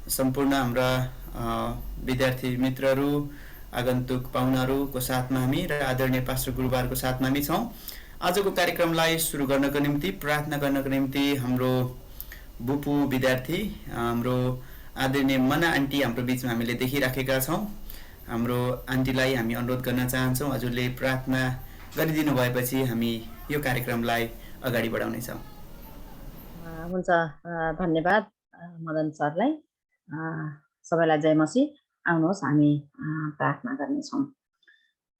सम्पूर्ण हाम्रा विद्यार्थी मित्रहरू, आगन्तुक पाहुनाहरूको साथमा हामी र आदरणीय पास्टर गुरुबारको साथमा हामी छौँ। आजको कार्यक्रमलाई सुरु गर्नको निम्ति, प्रार्थना गर्नको निम्ति हाम्रो बुपु विद्यार्थी, हाम्रो आदरणीय मना आन्टी हाम्रो बिचमा हामीले देखिराखेका छौँ। हाम्रो आन्टीलाई हामी अनुरोध गर्न चाहन्छौँ, हजुरले प्रार्थना गरिदिनु भएपछि हामी यो कार्यक्रमलाई अगाडि बढाउनेछौँ। हुन्छ, धन्यवाद मदन सरलाई। सबैलाई जय मसीह। आउनुहोस् हामी प्रार्थना गर्नेछौँ।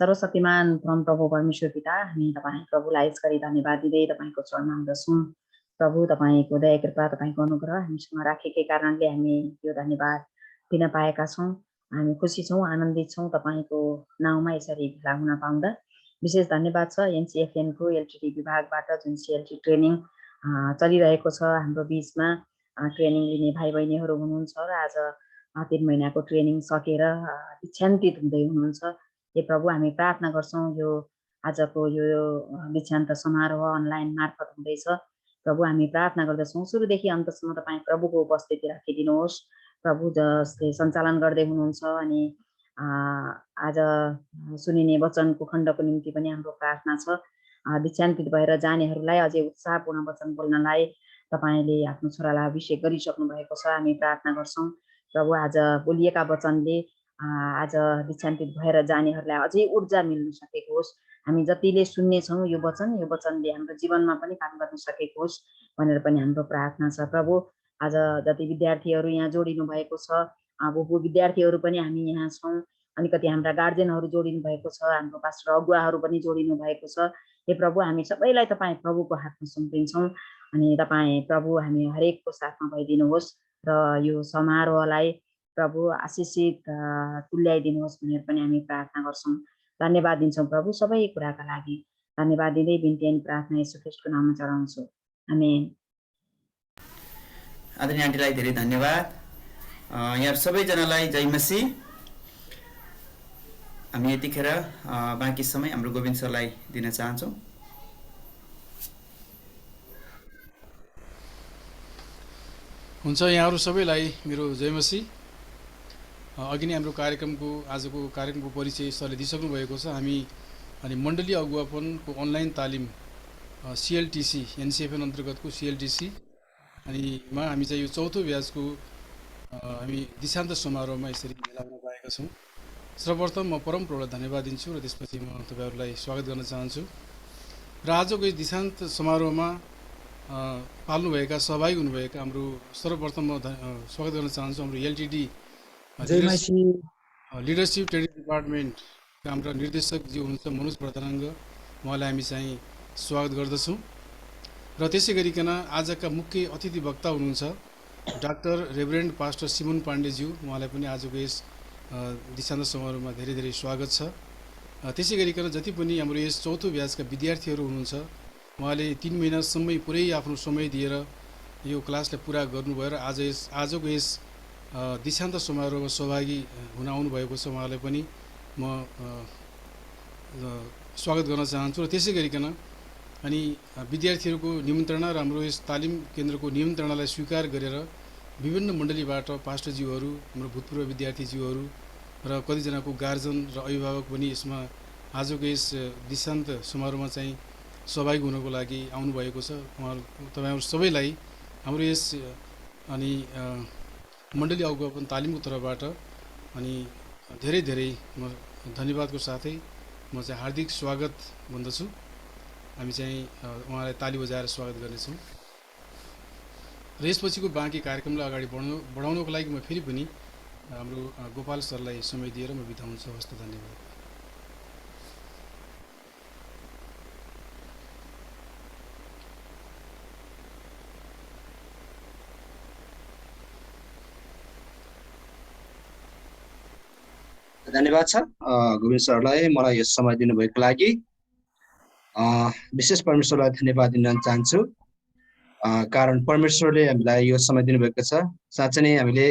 सर्वशक्तिमान परम प्रभु परमेश्वर पिता, हामी तपाईँ प्रभुलाई यसरी धन्यवाद दिँदै तपाईँको चरणमा आउँदछौँ। प्रभु, तपाईँको दया कृपा, तपाईँको अनुग्रह हामीसँग राखेकै कारणले हामी यो धन्यवाद दिन पाएका छौँ। हामी खुसी छौँ, आनन्दित छौँ तपाईँको नाउँमा यसरी भेला हुन पाउँदा। विशेष धन्यवाद छ एनसिएफएनको एलटिडी विभागबाट जुन सिएलटी ट्रेनिङ चलिरहेको छ हाम्रो बिचमा। ट्रेनिङ लिने भाइ बहिनीहरू हुनुहुन्छ र आज 3 महिनाको ट्रेनिङ सकेर दीक्षान्तित हुँदै हुनुहुन्छ। हे प्रभु, हामी प्रार्थना गर्छौँ यो आजको यो दीक्षान्त समारोह अनलाइन मार्फत हुँदैछ। प्रभु, हामी प्रार्थना गर्दछौँ सुरुदेखि अन्तसम्म तपाईँ प्रभुको उपस्थिति राखिदिनुहोस्। प्रभु जसले सञ्चालन गर्दै हुनुहुन्छ अनि आज सुनिने वचनको खण्डको निम्ति पनि हाम्रो प्रार्थना छ। दीक्षान्तित भएर जानेहरूलाई अझै उत्साहपूर्ण वचन बोल्नलाई तपाईँले आफ्नो छोरालाई अभिषेक गरिसक्नु भएको छ। हामी प्रार्थना गर्छौँ प्रभु, आज बोलिएका वचनले आज दीक्षान्तित भएर जानेहरूलाई अझै ऊर्जा मिल्न सकेको होस्। हामी जतिले सुन्नेछौँ यो वचनले हाम्रो जीवनमा पनि काम गर्न सकेको होस् भनेर पनि हाम्रो प्रार्थना छ। प्रभु, आज जति विद्यार्थीहरू यहाँ जोडिनु भएको छ, बुबु विद्यार्थीहरू पनि हामी यहाँ छौँ, अलिकति हाम्रा गार्जेनहरू जोडिनु भएको छ, हाम्रो पास्टर अगुवाहरू पनि जोडिनु भएको छ। हे प्रभु, हामी सबैलाई तपाईँ प्रभुको हातमा सुम्पिन्छौँ अनि तपाईँ प्रभु हामी हरेकको साथमा भइदिनुहोस् र यो समारोहलाई प्रभु आशिषित तुल्याइदिनुहोस् भनेर पनि हामी प्रार्थना गर्छौँ। धन्यवाद दिन्छौँ प्रभु सबै कुराका लागि। धन्यवाद दिँदै बिन्ती अनि प्रार्थना येशू ख्रीष्टको नाममा चढाउँछु, आमेन। आदरणीय आन्टीलाई धेरै धन्यवाद। यहाँ सबैजनालाई जय मसीह। हामी यतिखेर बाँकी समय हाम्रो गोविन्द सरलाई दिन चाहन्छौँ। हुन्छ, यहाँहरू सबैलाई मेरो जय मसीह। अघि नै हाम्रो आजको कार्यक्रमको परिचय सरले दिइसक्नु भएको छ। हामी अनि मण्डलीय अगुवापनको अनलाइन तालिम सिएलटिसी एनसिएफएन अन्तर्गतको सिएलटिसी अनि हामी चाहिँ यो चौथो ब्याचको हामी दीक्षान्त समारोहमा यसरी भेला हुन पाएका छौँ। सर्वप्रथम म परम प्रभुलाई धन्यवाद दिन्छु र त्यसपछि म तपाईँहरूलाई स्वागत गर्न चाहन्छु। र आजको यस दीक्षान्त समारोहमा पाल्नुभएका सहभागी हुनुभएका हाम्रो सर्वप्रथम म स्वागत गर्न चाहन्छु हाम्रो एलटिडी लिडरसिप ट्रेनिङ डिपार्टमेन्टका हाम्रा निर्देशकजी हुनुहुन्छ मनोज प्रधानाङ्ग, उहाँलाई हामी चाहिँ स्वागत गर्दछौँ। र त्यसै गरिकन आजका मुख्य अतिथि वक्ता हुनुहुन्छ डाक्टर रेभरेन्ड पास्टर सिमोन पाण्डेज्यू, उहाँलाई पनि आजको यस दीक्षान्त समारोहमा धेरै धेरै स्वागत छ। त्यसै गरिकन जति पनि हाम्रो यस चौथो ब्याचका विद्यार्थीहरू हुनुहुन्छ, उहाँले 3 महिनासम्म पुरै आफ्नो समय दिएर यो क्लासलाई पुरा गर्नुभयो र आजको यस दीक्षान्त समारोहमा सहभागी हुन आउनुभएको छ। उहाँलाई पनि म स्वागत गर्न चाहन्छु। र त्यसै गरिकन अनि विद्यार्थीहरूको निमन्त्रणा र हाम्रो यस तालिम केन्द्रको निमन्त्रणालाई स्वीकार गरेर विभिन्न मण्डलीबाट पास्टरज्यूहरू, हाम्रो भूतपूर्व विद्यार्थीज्यूहरू र कतिजनाको गार्जन र अभिभावक पनि यसमा आजको यस दीक्षान्त समारोहमा चाहिँ सहभागी हुनको लागि आउनुभएको छ। तपाईँहरू सबैलाई हाम्रो यस अनि मण्डली अगुवापन तालिमको तर्फबाट अनि धेरै धेरै म धन्यवादको साथै म चाहिँ हार्दिक स्वागत भन्दछु। हामी चाहिँ उहाँलाई ताली बजाएर स्वागत गर्नेछौँ। र यसपछिको बाँकी कार्यक्रमलाई अगाडि बढाउनको लागि म फेरि पनि हाम्रो गोपाल सरलाई समय दिएर म बिदा हुन्छु। हस्त, धन्यवाद। धन्यवाद छ गोविन्द सरलाई मलाई यस समय दिनुभएको लागि। विशेष परमेश्वरलाई धन्यवाद दिन चाहन्छु, कारण परमेश्वरले हामीलाई यो समय दिनुभएको छ। साँच्चै नै हामीले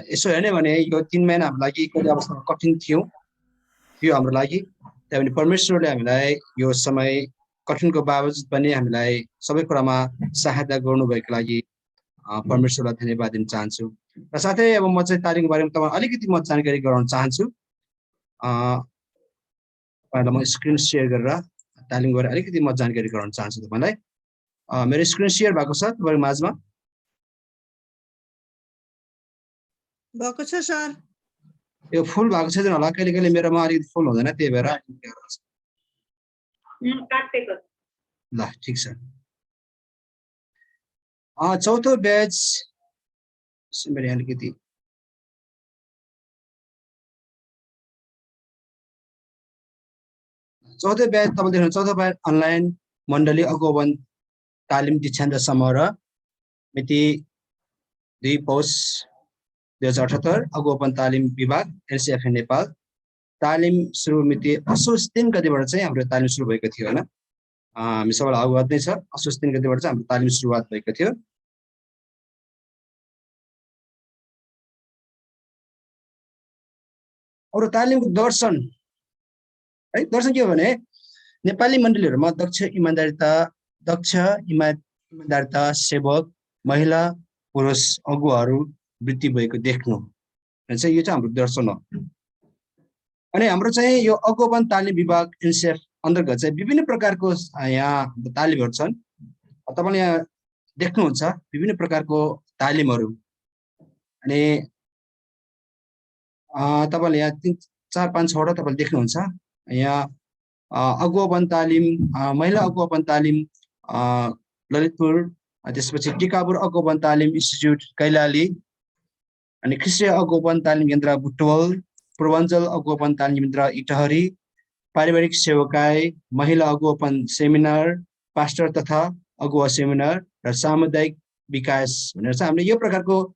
यसो हेर्ने भने यो 3 महिना हाम्रो लागि कति अवस्थामा कठिन थियो हाम्रो लागि, त्यही परमेश्वरले हामीलाई यो समय कठिनको बावजुद पनि हामीलाई सबै कुरामा सहायता गर्नुभएको लागि परमेश्वरलाई धन्यवाद दिन चाहन्छु। र साथै अब म चाहिँ तालिमको बारेमा तपाईँ अलिकति म जानकारी गराउन चाहन्छु। तपाईँलाई म स्क्रिन सेयर गरेर तालिमको बारे अलिकति म जानकारी गराउन चाहन्छु तपाईँलाई। मेरो स्क्रिन सेयर भएको छ तपाईँको माझमा? भएको छ सर। यो फुल भएको छैन होला, कहिले कहिले मेरोमा अलिकति फुल हुँदैन, त्यही भएर। ल ठिक छ। चौथो ब्याच मेरो अलिकति चौथो ब्याच तपाईँ देख्नु, चौथो ब्याच अनलाइन मण्डली अगुवावन तालिम दीक्षान्त समारोह मिति 2 पौष 2078 अगुवावन तालिम विभाग एनसीएफएन नेपाल। तालिम सुरु मिति असोज 3 गतिबाट चाहिँ हाम्रो तालिम सुरु भएको थियो होइन। हामी सबैलाई अवगत नै छ, असोज 3 गतिबाट चाहिँ हाम्रो तालिम सुरुवात भएको थियो। अरू तालिमको दर्शन है, दर्शन के हो भने नेपाली मण्डलीहरूमा दक्ष इमान्दारिता सेवक महिला पुरुष अगुवाहरू वृद्धि भएको देख्नु चाहिँ यो चाहिँ हाम्रो दर्शन हो। अनि हाम्रो चाहिँ यो अगुवावन तालिम विभाग एनसीएफ अन्तर्गत चाहिँ विभिन्न प्रकारको यहाँ तालिमहरू छन्। तपाईँले यहाँ देख्नुहुन्छ विभिन्न प्रकारको तालिमहरू। अनि तपाईँले यहाँ 3, 4, 5, 6वटा तपाईँले देख्नुहुन्छ। यहाँ अगुवावन तालिम, महिला अगुवावन तालिम ललितपुर, त्यसपछि टिकापुर अगुवावन तालिम इन्स्टिच्युट कैलाली, अनि ख्रिस्टीय अगुवावन तालिम केन्द्र बुटवल, पूर्वाञ्चल अगुवावन तालिम केन्द्र इटहरी, पारिवारिक सेवकाई, महिला अगुवावन सेमिनार, पास्टर तथा अगुवा सेमिनार र सामुदायिक विकास भनेर चाहिँ हामीले यो प्रकारको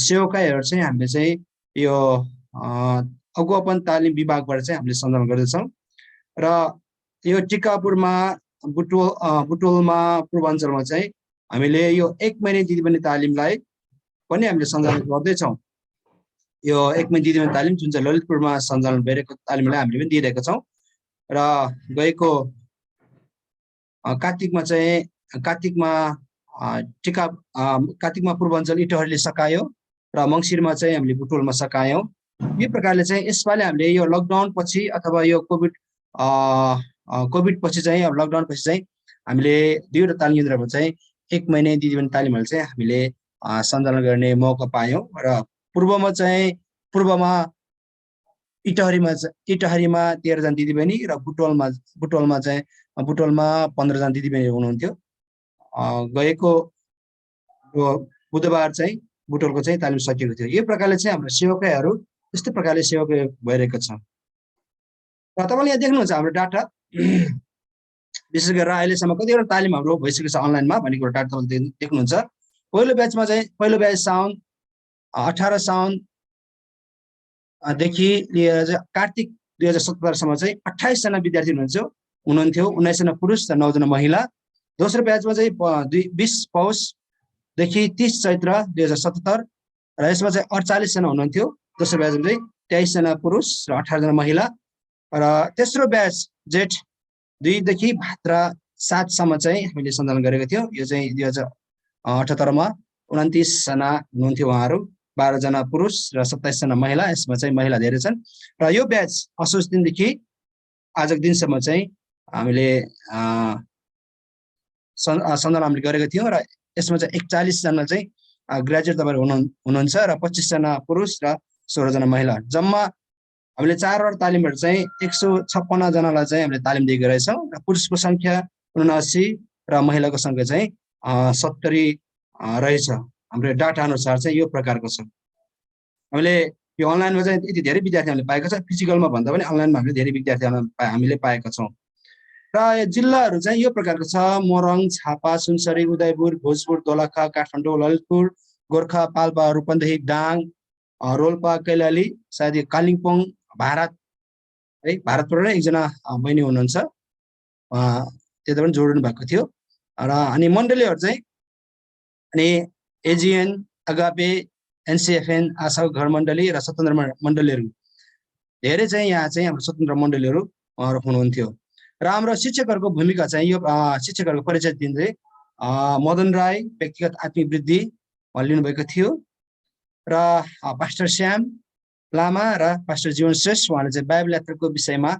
सेवकाईहरू चाहिँ हामीले चाहिँ यो अगुवावन तालिम विभागबाट चाहिँ हामीले सञ्चालन गर्दछौँ। र यो टिकापुरमा बुटवलमा पूर्वाञ्चलमा चाहिँ हामीले यो 1 महिने दिदीबहिनी तालिमलाई पनि हामीले सञ्चालन गर्दैछौँ। यो 1 महिने दिदीबहिनी तालिम जुन चाहिँ ललितपुरमा सञ्चालन भइरहेको तालिमलाई हामीले पनि दिइरहेका छौँ। र गएको कार्तिकमा कार्तिकमा पूर्वाञ्चल इटहरीले सकायो र मङ्सिरमा चाहिँ हामीले बुटवलमा सकायौँ। यो प्रकारले चाहिँ यसपालि हामीले यो लकडाउन पछि अथवा यो कोभिड पछि चाहिँ अब लकडाउन पछि चाहिँ हामीले 2वटा तालिम केन्द्रमा चाहिँ 1 महिने दिदीबहिनी तालिमहरू चाहिँ हामीले सञ्चालन गर्ने मौका पायौँ। र पूर्वमा इटहरीमा 13 जना दिदीबहिनी र बुटवलमा 15 जना दिदीबहिनी हुनुहुन्थ्यो। गएको बुधबार चाहिँ बुटवलको चाहिँ तालिम सकिएको थियो। यो प्रकारले चाहिँ हाम्रो सेवकाईहरू यस्तै प्रकारले सेवकाई भइरहेको छ। र तपाईँले यहाँ देख्नुहुन्छ हाम्रो डाटा, विशेष गरेर अहिलेसम्म कतिवटा तालिम हाम्रो भइसकेको छ अनलाइनमा भन्ने कुरा डाटा तपाईँले देख्नुहुन्छ। पहिलो ब्याचमा चाहिँ पहिलो ब्याच साउन 18 साउनदेखि लिएर चाहिँ कार्तिक 2017सम्म चाहिँ 28 जना विद्यार्थी हुनुहुन्थ्यो, 19 जना पुरुष र 9 जना महिला। दोस्रो ब्याचमा चाहिँ 20 पौषदेखि 30 चैत्र 2077 र यसमा चाहिँ 48 जना हुनुहुन्थ्यो। दोस्रो ब्याचमा चाहिँ 23 जना पुरुष र 18 जना महिला। र तेस्रो ब्याच जेठ 2 देखि भाद्र 7 सम्म चाहिँ हामीले सञ्चालन गरेको थियो। यो चाहिँ 2078 मा 29 जना हुनुहुन्थ्यो उहाँहरू, 12 जना पुरुष र 27 जना महिला। यसमा चाहिँ महिला धेरै छन्। र यो ब्याच असोज 3 देखि आजको दिनसम्म चाहिँ हामीले सञ्चालन हामीले गरेको थियौँ। र यसमा चाहिँ 41 जना चाहिँ ग्रेजुएट तपाईँहरू हुनुहुन्छ र 25 जना पुरुष र 16 जना महिला। जम्मा हामीले 4वटा तालिमहरू चाहिँ 156 जनालाई चाहिँ हामीले तालिम दिएको रहेछौँ। र पुरुषको सङ्ख्या 79 र महिलाको सङ्ख्या चाहिँ 70 रहेछ। हाम्रो डाटा अनुसार चाहिँ यो प्रकारको छ। हामीले यो अनलाइनमा चाहिँ यति धेरै विद्यार्थी हामीले पाएको छ, फिजिकलमा भन्दा पनि अनलाइनमा हामीले धेरै विद्यार्थी हामीले पाएका छौँ। र यो जिल्लाहरू चाहिँ यो प्रकारको छ: मोरङ, झापा, सुनसरी, उदयपुर, भोजपुर, दोलखा, काठमाडौँ, ललितपुर, गोर्खा, पाल्पा, रूपन्देही, दाङ, रोल्पा, कैलाली, सायद यो कालिम्पोङ, भारत है, भारतबाट नै एकजना बहिनी हुनुहुन्छ, त्यता पनि जोडिनु भएको थियो। र अनि मण्डलीहरू चाहिँ अनि एजिएन, अगापे, एनसीएफएन, आशाको घर मण्डली र स्वतन्त्र मण्डलीहरू धेरै चाहिँ यहाँ चाहिँ हाम्रो स्वतन्त्र मण्डलीहरू हुनुहुन्थ्यो। र हाम्रो शिक्षकहरूको भूमिका चाहिँ यो शिक्षकहरूको परिचय दिँदै मदन राई व्यक्तिगत आत्मिक वृद्धि, उहाँले लिनुभएको थियो र पास्टर श्याम लामा र पास्टर जीवन श्रेष्ठ उहाँले चाहिँ बाइबल यात्राको विषयमा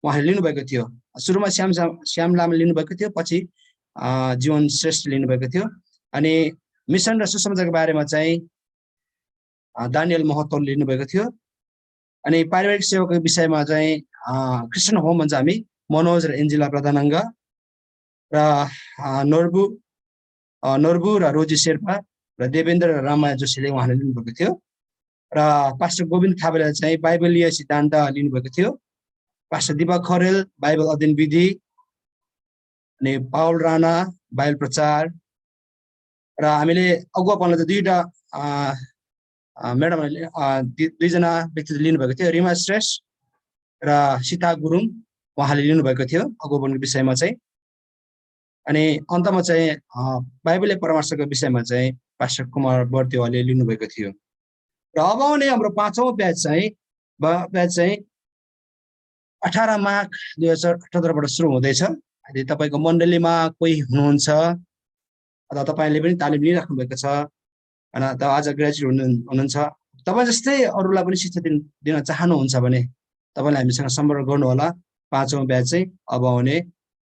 उहाँले लिनुभएको थियो। सुरुमा श्याम लामा लिनुभएको थियो, पछि जीवन श्रेष्ठ लिनुभएको थियो। अनि मिसन र सुसमाचारको बारेमा चाहिँ दानियल महतोले लिनुभएको थियो। अनि पारिवारिक सेवाको विषयमा चाहिँ क्रिस्चियन होम भन्छ हामी, मनोज र एन्जिला प्रधानाङ्ग र नोर्बु र रोजी शेर्पा र देवेन्द्र र रामा जोशीले उहाँले लिनुभएको थियो। र पास्टर गोविन्द थापाले चाहिँ बाइबलीय सिद्धान्त लिनुभएको थियो। पास्टर दिपक खरेल बाइबल अध्ययन विधि, अनि पाउल राणा बाइबल प्रचार, र हामीले अगुवापनलाई चाहिँ दुईवटा म्याडमहरूले दुईजना व्यक्तिले लिनुभएको थियो, रिमा श्रेष्ठ र सीता गुरुङ उहाँले लिनुभएको थियो अगुवापनको विषयमा चाहिँ। अनि अन्तमा चाहिँ बाइबलीय परामर्शको विषयमा चाहिँ पास्टर कुमार बर्देवाले लिनुभएको थियो। र अब आउने हाम्रो 5औं ब्याच चाहिँ 18 माघ 2078बाट सुरु हुँदैछ। यदि तपाईँको मण्डलीमा कोही हुनुहुन्छ अथवा तपाईँले पनि तालिम लिइराख्नु भएको छ होइन, अथवा आज ग्रेजुएट हुनुहुन्छ, तपाईँ जस्तै अरूलाई पनि शिक्षा दिन चाहनुहुन्छ भने तपाईँले हामीसँग सम्पर्क गर्नुहोला। 5औं ब्याच चाहिँ अब आउने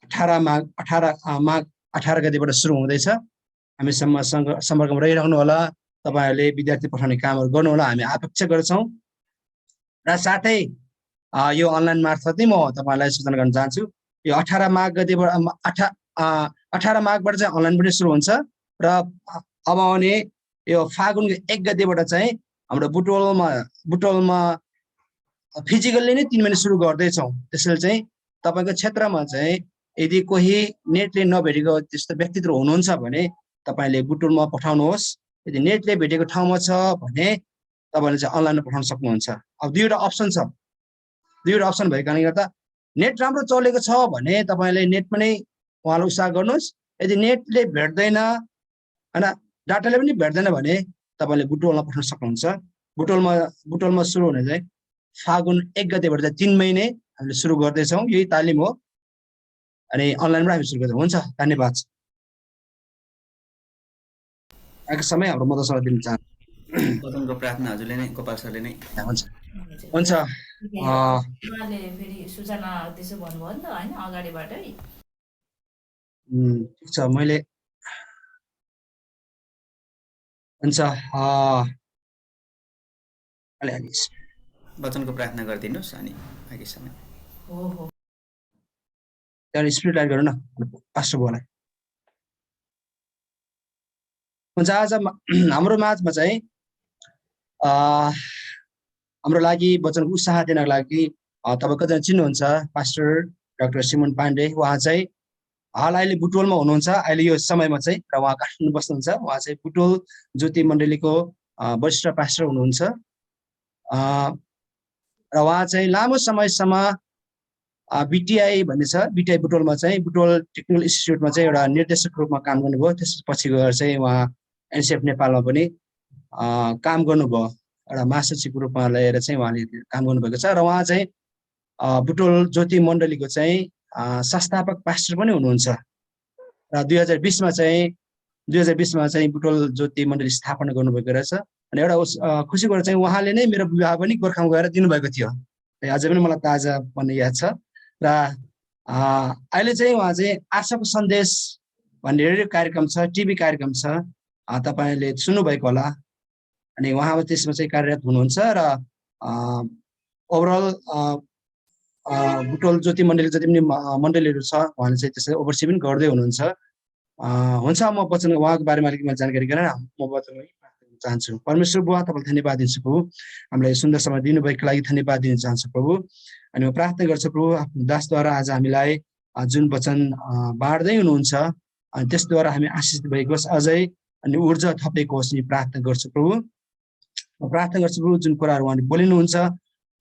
18 माघ 18 गतिबाट सुरु हुँदैछ। हामीसँग सम्पर्कमा रहिरहनु होला। तपाईँहरूले विद्यार्थी पठाउने कामहरू गर्नुहोला, हामी अपेक्षा गर्छौँ। र साथै यो अनलाइन मार्फत नै म तपाईँलाई सूचना गर्न चाहन्छु, यो 18 माघ गतिबाट 18 माघबाट चाहिँ अनलाइन पनि सुरु हुन्छ र अब आउने यो फागुनको 1 गतिबाट चाहिँ हाम्रो बुटवलमा फिजिकल्ली नै 3 महिना सुरु गर्दैछौँ। त्यसैले चाहिँ तपाईँको क्षेत्रमा चाहिँ यदि कोही नेटले नभेटेको त्यस्तो व्यक्तित्व हुनुहुन्छ भने तपाईँले बुटवलमा पठाउनुहोस्। यदि नेटले भेटेको ठाउँमा छ भने तपाईँले चाहिँ अनलाइनमा पठाउन सक्नुहुन्छ। अब दुईवटा अप्सन भएको कारणले गर्दा नेट राम्रो चलेको छ भने तपाईँले नेटमा नै उहाँलाई उत्साह गर्नुहोस्। यदि नेटले भेट्दैन होइन, डाटाले पनि भेट्दैन भने तपाईँले बुटवलमा पठाउन सक्नुहुन्छ। बुटवलमा सुरु हुने चाहिँ फागुन 1 गतेबाट चाहिँ 3 महिने हामीले सुरु गर्दैछौँ। यही तालिम हो अनि अनलाइनबाट हामी सुरु गर्छौँ। हुन्छ, धन्यवाद। आएको समय हाम्रो मद्दत सल्लाह दिन चाहन्छु। प्रथमको प्रार्थना हजुरले नै, गोपाल सरले नै। हुन्छ उहाँले फेरि सूचना त्यसो भन्नुभयो नि त होइन अगाडिबाटै। ठिक छ, मैले हुन्छ वचनको प्रार्थना गरिदिनुहोस् अनि बाँकी समय हो त्यहाँदेखि स्पिरिट लाइट गरौँ न पास्टर बोलाई। हुन्छ, आज हाम्रो माझमा चाहिँ हाम्रो लागि वचनको उत्साह दिनको लागि तपाईँ कतिजना चिन्नुहुन्छ पास्टर डाक्टर सिमन पाण्डे। उहाँ चाहिँ हाल अहिले बुटवलमा हुनुहुन्छ अहिले यो समयमा चाहिँ, र उहाँ काठमाडौँ बस्नुहुन्छ। उहाँ चाहिँ बुटवल ज्योति मण्डलीको वरिष्ठ पास्टर हुनुहुन्छ र उहाँ चाहिँ लामो समयसम्म बिटिआई भन्ने छ, बिटिआई बुटवलमा चाहिँ बुटवल टेक्निकल इन्स्टिच्युटमा चाहिँ एउटा निर्देशक रूपमा काम गर्नुभयो। त्यसपछि गएर चाहिँ उहाँ एनसिएफ नेपालमा पनि काम गर्नुभयो, एउटा महासचिवको रूपमा लिएर चाहिँ उहाँले काम गर्नुभएको छ। र उहाँ चाहिँ बुटवल ज्योति मण्डलीको चाहिँ संस्थापक पास्टर पनि हुनुहुन्छ। र 2020मा चाहिँ बुटवल ज्योति मण्डली स्थापना गर्नुभएको रहेछ। अनि एउटा खुसी कुरा चाहिँ उहाँले नै मेरो विवाह पनि गोर्खामा गएर दिनुभएको थियो। अझै पनि मलाई ताजा भन्ने याद छ। र अहिले चाहिँ उहाँ चाहिँ आशाको सन्देश भन्ने रेडियो कार्यक्रम छ, टिभी कार्यक्रम छ, तपाईँले सुन्नुभएको होला। अनि उहाँ त्यसमा चाहिँ कार्यरत हुनुहुन्छ र ओभरअल बुटवल ज्योति मण्डली जति पनि मण्डलीहरू छ उहाँले चाहिँ त्यसलाई ओभरसी पनि गर्दै हुनुहुन्छ। हुन्छ, म वचन उहाँको बारेमा अलिकति मैले जानकारी गरेर म वचन चाहन्छु। परमेश्वर बुवा, तपाईँलाई धन्यवाद दिन्छु प्रभु, हामीलाई सुन्दर समय दिनुभएको लागि धन्यवाद दिन चाहन्छु प्रभु। अनि म प्रार्थना गर्छु प्रभु, आफ्नो दासद्वारा आज हामीलाई जुन वचन बाँड्दै हुनुहुन्छ अनि त्यसद्वारा हामी आशिषित भएको होस्, अझै अनि ऊर्जा थपेको होस् नि प्रार्थना गर्छु प्रभु। म प्रार्थना गर्छु प्रभु, जुन कुराहरू उहाँले बोलिनुहुन्छ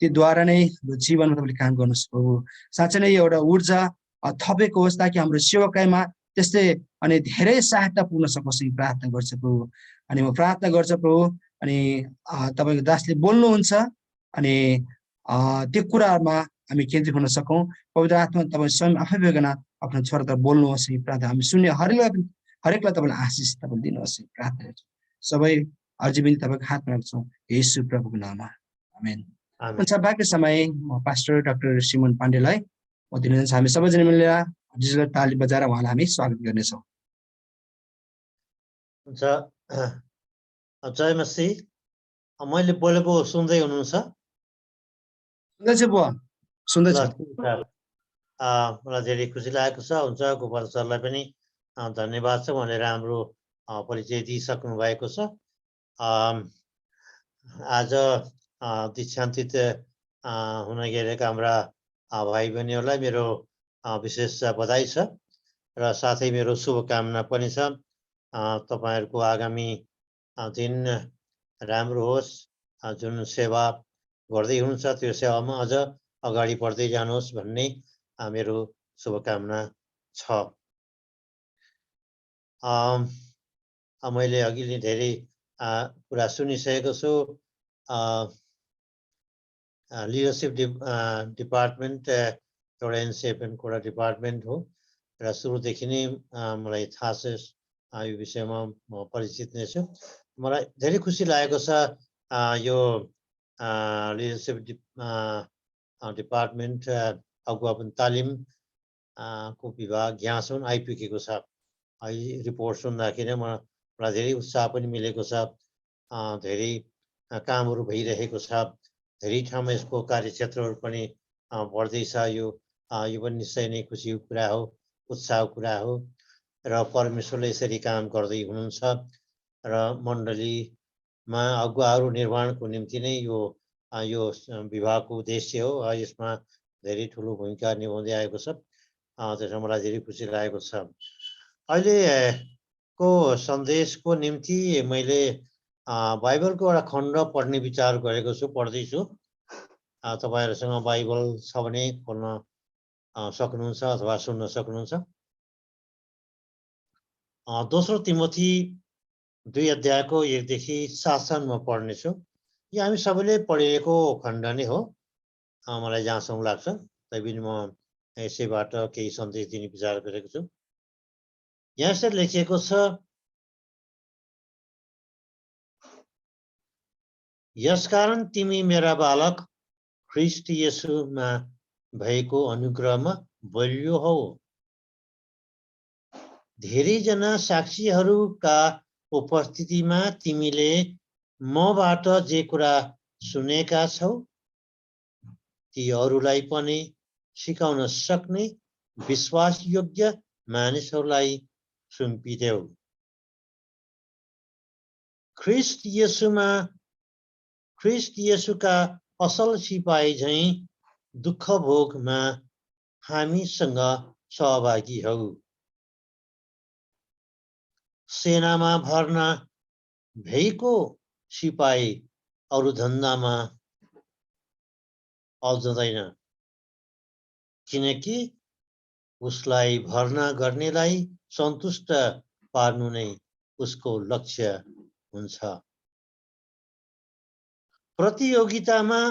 त्योद्वारा नै हाम्रो जीवनमा तपाईँले काम गर्नुहोस् प्रभु। साँच्चै नै एउटा ऊर्जा थपेको होस् ताकि हाम्रो सेवकाइमा त्यस्तै अनि धेरै सहायता पुग्न सकोस् नि प्रार्थना गर्छु प्रभु। अनि म प्रार्थना गर्छु प्रभु, अनि तपाईँको दासले बोल्नुहुन्छ अनि त्यो कुराहरूमा हामी केन्द्रित हुन सकौँ। पवित्र आत्मा तपाईँ स्वयं आफै भइकन आफ्नो छोरा त बोल्नुहोस् नि प्रार्थना। हामी सुन्ने हरेकलाई तपाईँले आशिष तपाईँले दिनुहोस् नि प्रार्थना गर्छु। सबै अझै पनि तपाईँको हातमा राख्छौँ येशू प्रभुको नाममा आमेन। आमेन। हुन्छ बाँकी समय म पास्टर डाक्टर सिमन पाण्डेलाई म दिन चाहन्छु। हामी सबैजना मिलेर डिजिटल ताली बजाएर उहाँलाई हामी स्वागत गर्नेछौँ। हुन्छ, जय मसीह। मैले बोलेको सुन्दै हुनुहुन्छ? सुन्दैछु बुवा, सुन्दैछु। मलाई धेरै खुसी लागेको छ। हुन्छ, गोपाल सरलाई पनि धन्यवाद छ, उहाँले राम्रो परिचय दिइसक्नु भएको छ। आज दीक्षान्तित हुन गएका हाम्रा भाइ बहिनीहरूलाई मेरो विशेष बधाई छ र साथै मेरो शुभकामना पनि छ। तपाईँहरूको आगामी दिन राम्रो होस्। जुन सेवा गर्दै हुनुहुन्छ त्यो सेवामा अझ अगाडि बढ्दै जानुहोस् भन्ने मेरो शुभकामना छ। मैले अघि नै धेरै कुरा सुनिसकेको छु। लिडरसिप डिपार्टमेन्ट एउटा एनसिएफएनको एउटा डिपार्टमेन्ट हो र सुरुदेखि नै मलाई थाहा छ, यो विषयमा म परिचित नै छु। मलाई धेरै खुसी लागेको छ यो लिडरसिप डिपार्टमेन्ट अगुवापन तालिम को विभाग यहाँसम्म आइपुगेको छ। रिपोर्ट सुन्दाखेरि मलाई धेरै उत्साह पनि मिलेको छ। धेरै कामहरू भइरहेको छ। धेरै ठाउँमा यसको कार्यक्षेत्रहरू पनि बढ्दैछ। यो पनि निश्चय नै खुसीको कुरा हो, उत्साहको कुरा हो र परमेश्वरले यसरी काम गर्दै हुनुहुन्छ र मण्डलीमा अगुवाहरू निर्माणको निम्ति नै यो विभागको उद्देश्य हो। यसमा धेरै ठुलो भूमिका निभाउँदै आएको छ। त्यसमा मलाई धेरै खुसी लागेको छ। अहिलेको सन्देशको निम्ति मैले बाइबलको एउटा खण्ड पढ्ने विचार गरेको छु, पढ्दैछु। तपाईँहरूसँग बाइबल छ भने खोल्न सक्नुहुन्छ अथवा सुन्न सक्नुहुन्छ। दोस्रो तिमोथी 2 अध्यायको 1 देखि 7 म पढ्नेछु। यो हामी सबैले पढिएको खण्ड नै हो मलाई जहाँसम्म लाग्छ। तैपनि म यसैबाट केही सन्देश दिने विचार गरेको छु। यहाँ यसरी लेखिएको छ, यसकारण तिमी मेरा बालक ख्रीष्ट येशूमा भएको अनुग्रहमा बलियो हौ। धेरैजना साक्षीहरूका उपस्थितिमा तिमीले मबाट जे कुरा सुनेका छौ ती अरूलाई पनि सिकाउन सक्ने विश्वासयोग्य मानिसहरूलाई सुम्पिदेऊ। ख्रीष्ट येशूका असल सिपाही झैं दुःख भोगमा हामीसँग सहभागी हौ। सेनामा भर्ना भएको सिपाही अरू धन्दामा अल्झदैन, किनकि उसलाई भर्ना गर्नेलाई सन्तुष्ट पार्नु नै उसको लक्ष्य हुन्छ। प्रतियोगितामा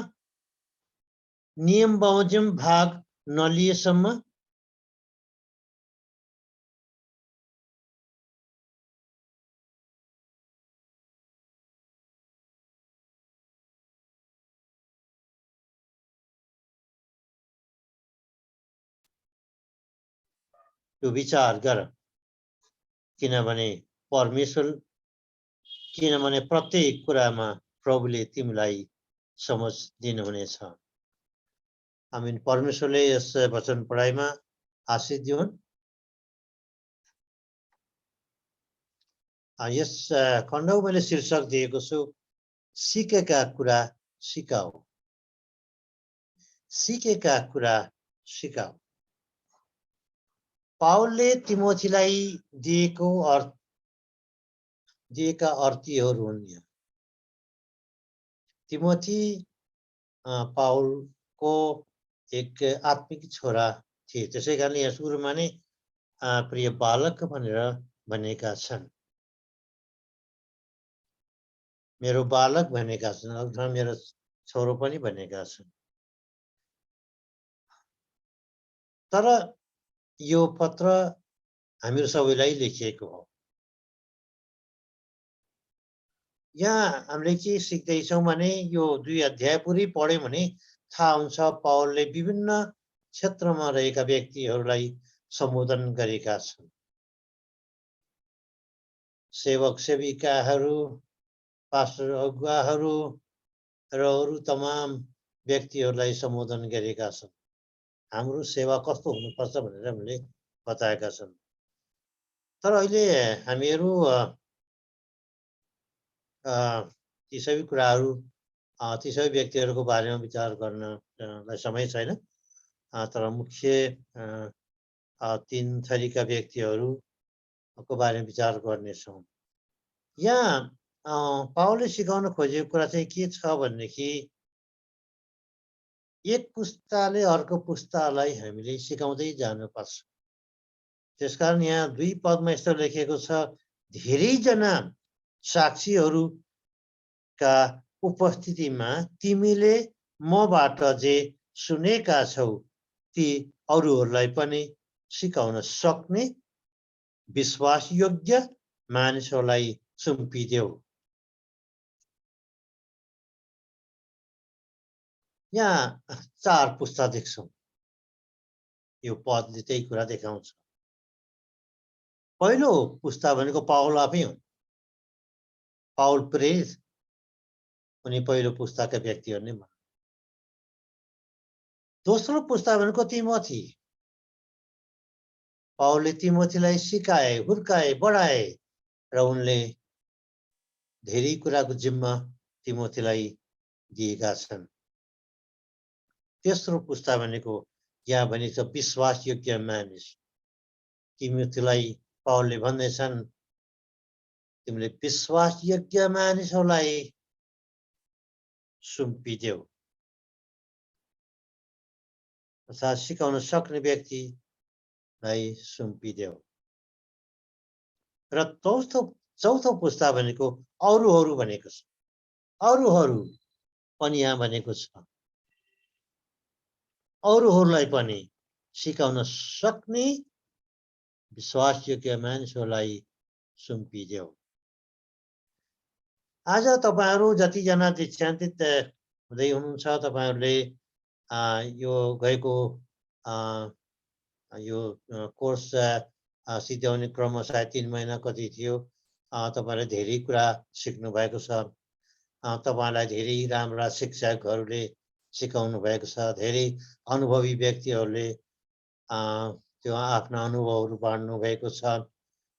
नियम बमोजिम भाग नलिएसम्म यो विचार गर, किनभने प्रत्येक कुरामा प्रभुले तिमीलाई समझ दिनुहुनेछ। आमीन। परमेश्वरले यस वचन पढाइमा आशीष दिउन्। यस खण्डको मैले शीर्षक दिएको छु, सिकेका कुरा सिकाऊ। सिकेका कुरा सिकाऊ। पाउलले तिमोथीलाई दिएका अर्थीहरू हुन्। तिमोथी पाउलको एक आत्मिक छोरा थिए, त्यसै कारण यहाँ सुरुमा नै प्रिय बालक भनेर भनेका छन्। मेरो बालक भनेका छन्, अथवा मेरो छोरो पनि भनेका छन्। तर यो पत्र हामीहरू सबैलाई लेखिएको हो। यहाँ हामीले के सिक्दैछौँ भने यो 2 अध्याय पुरै पढ्यौँ भने थाहा हुन्छ पावलले विभिन्न क्षेत्रमा रहेका व्यक्तिहरूलाई सम्बोधन गरेका छन्। सेवक सेविकाहरू, पास्टर अगुवाहरू र अरू तमाम व्यक्तिहरूलाई सम्बोधन गरेका छन्। हाम्रो सेवा कस्तो हुनुपर्छ भनेर हामीले बताएका छन्। तर अहिले हामीहरू ती सबै कुराहरू ती सबै व्यक्तिहरूको बारेमा विचार गर्नलाई समय छैन। तर मुख्य 3 थरीका व्यक्तिहरूको बारेमा विचार गर्नेछौँ। यहाँ पावलले सिकाउन खोजेको कुरा चाहिँ के छ भनेदेखि एक पुस्ताले अर्को पुस्तालाई हामीले सिकाउँदै जानुपर्छ। त्यसकारण यहाँ 2 पदमा यस्तो लेखेको छ, धेरैजना साक्षीहरूका उपस्थितिमा तिमीले मबाट जे सुनेका छौ ती अरूहरूलाई पनि सिकाउन सक्ने विश्वासयोग्य मानिसहरूलाई सुम्पिदेऊ। यहाँ 4 पुस्ता देख्छौँ। यो पदले त्यही कुरा देखाउँछ। पहिलो पुस्ता भनेको पावल आफै हुन्। पावल प्रेरित उनी पहिलो पुस्ताका व्यक्तिहरू नै भन्छन्। दोस्रो पुस्ता भनेको तिमोथी। पावलले तिमोथीलाई सिकाए, हुर्काए, बढाए र उनले धेरै कुराको जिम्मा तिमोथीलाई दिएका छन्। तेस्रो पुस्ता भनेको यहाँ भनेको छ विश्वासयोग्य मानिस। तिमोथीलाई पावलले भन्दैछन् तिमीले विश्वासयोग्य मानिसहरूलाई सुम्पिदेऊ। अर्थात् सिकाउन सक्ने व्यक्तिलाई सुम्पिदेऊ। र चौथो पुस्ता भनेको अरूहरू भनेको छ। अरूहरू पनि यहाँ भनेको छ। अरूहरूलाई पनि सिकाउन सक्ने विश्वासयोग्य मानिसहरूलाई सुम्पिदेऊ। आज तपाईहरू जतिजना दीक्षान्तित हुँदै हुनुहुन्छ, तपाईहरूले यो गएको यो कोर्स सिद्ध्याउने क्रममा सायद 3 महिना कति थियो। तपाईँहरूले धेरै कुरा सिक्नु भएको छ। तपाईँहरूलाई धेरै राम्रा शिक्षकहरूले सिकाउनु भएको छ। धेरै अनुभवी व्यक्तिहरूले त्यो आफ्ना अनुभवहरू बाँड्नु भएको छ।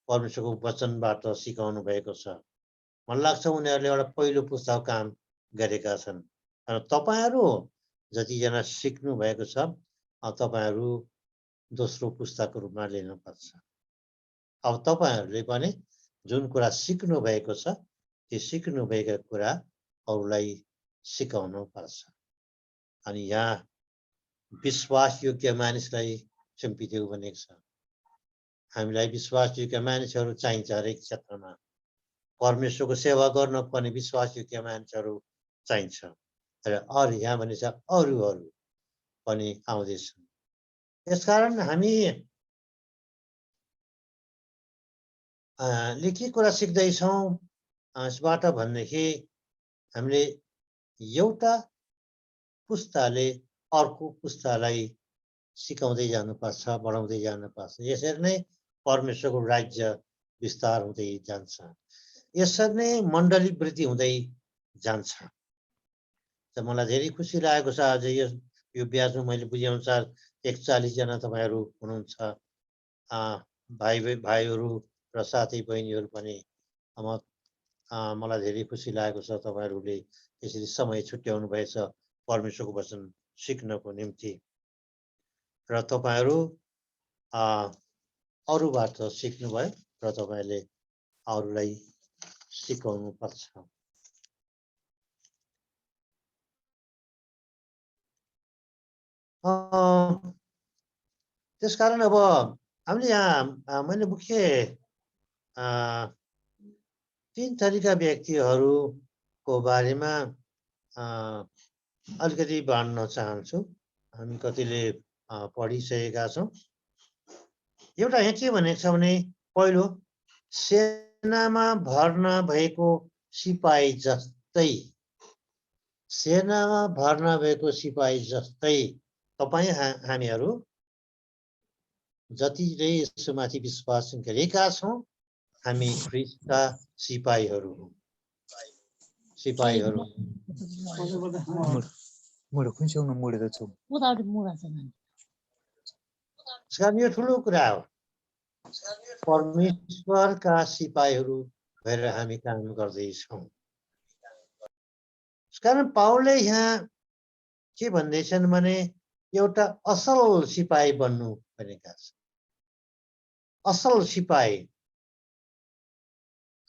परमेश्वरको वचनबाट सिकाउनु भएको छ। मलाई लाग्छ उनीहरूले एउटा पहिलो पुस्ताको काम गरेका छन्। र तपाईहरू जतिजना सिक्नु भएको छ, तपाईहरू दोस्रो पुस्ताको रूपमा लिनुपर्छ। अब तपाईहरूले पनि जुन कुरा सिक्नु भएको छ, त्यो सिक्नु भएका कुरा अरूलाई सिकाउनु पर्छ। अनि यहाँ विश्वासयोग्य मानिसलाई सुम्पिदेऊ भनेको छ। हामीलाई विश्वासयोग्य मानिसहरू चाहिन्छ हरेक क्षेत्रमा। परमेश्वरको सेवा गर्न पनि विश्वासयोग्य मानिसहरू चाहिन्छ। र अरू यहाँ भनेछ अरूहरू पनि आउँदैछन्। यसकारण हामी के कुरा सिक्दैछौँ यसबाट भनेदेखि हामीले एउटा पुस्ताले अर्को पुस्तालाई सिकाउँदै जानुपर्छ, बढाउँदै जानुपर्छ। यसरी नै परमेश्वरको राज्य विस्तार हुँदै जान्छ। यसरी नै मण्डली वृद्धि हुँदै जान्छ। त मलाई धेरै खुसी लागेको छ आज यो ब्याजमा मैले बुझेअनुसार 41 जना तपाईहरू हुनुहुन्छ। भाइहरू र साथी बहिनीहरू पनि मलाई धेरै खुसी लागेको छ तपाईहरूले यसरी समय छुट्याउनु भएछ परमेश्वरको वचन सिक्नको निम्ति। र तपाईहरू अरूबाट सिक्नुभयो र तपाईहरूले अरूलाई सिकाउनु पर्छ। त्यसकारण अब हामीले यहाँ मैले मुख्य 3 थरीका व्यक्तिहरूको बारेमा अलिकति बाँड्न चाहन्छु। हामी कतिले पढिसकेका छौँ। एउटा यहाँ के भनेको छ भने पहिलो सेनामा भर्ना भएको सिपाही जस्तै, सेनामा भर्ना भएको सिपाही जस्तै तपाईँ हामीहरू जतिले यसमाथि विश्वास गरेका छौँ हामी ख्रिस्टका सिपाहीहरू हौँ। सिपाहीहरू त्यसकारण यो ठुलो कुरा हो। परमेश्वरका सिपाहीहरू भएर हामी काम गर्दैछौँ। त्यसकारण पावलले यहाँ के भन्दैछन् भने एउटा असल सिपाही बन्नु भनेका छन्। असल सिपाही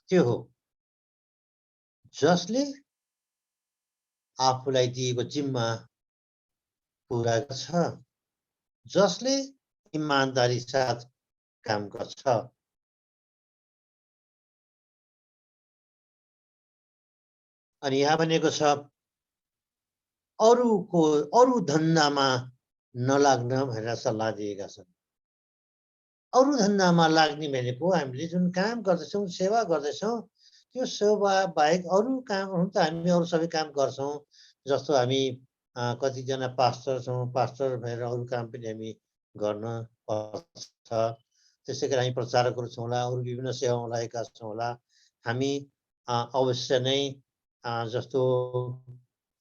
त्यो हो जसले आफूलाई दिएको जिम्मा पुरा गर्छ, जसले इमानदारी साथ काम गर्छ। अनि यहाँ भनेको छ अरू धन्दामा नलाग्न भनेर सल्लाह दिएका छन्। अरू धन्दामा लाग्ने भनेको हामीले जुन काम गर्दैछौँ, सेवा गर्दैछौँ, त्यो सेवा बाहेक अरू कामहरू त हामी अरू सबै काम गर्छौँ। जस्तो हामी कतिजना पास्टर छौँ, पास्टर भएर अरू काम पनि हामी गर्न पर्छ। त्यसै गरी हामी प्रचारकहरू छौँ होला, अरू विभिन्न सेवामा लागेका छौँ होला। हामी अवश्य नै जस्तो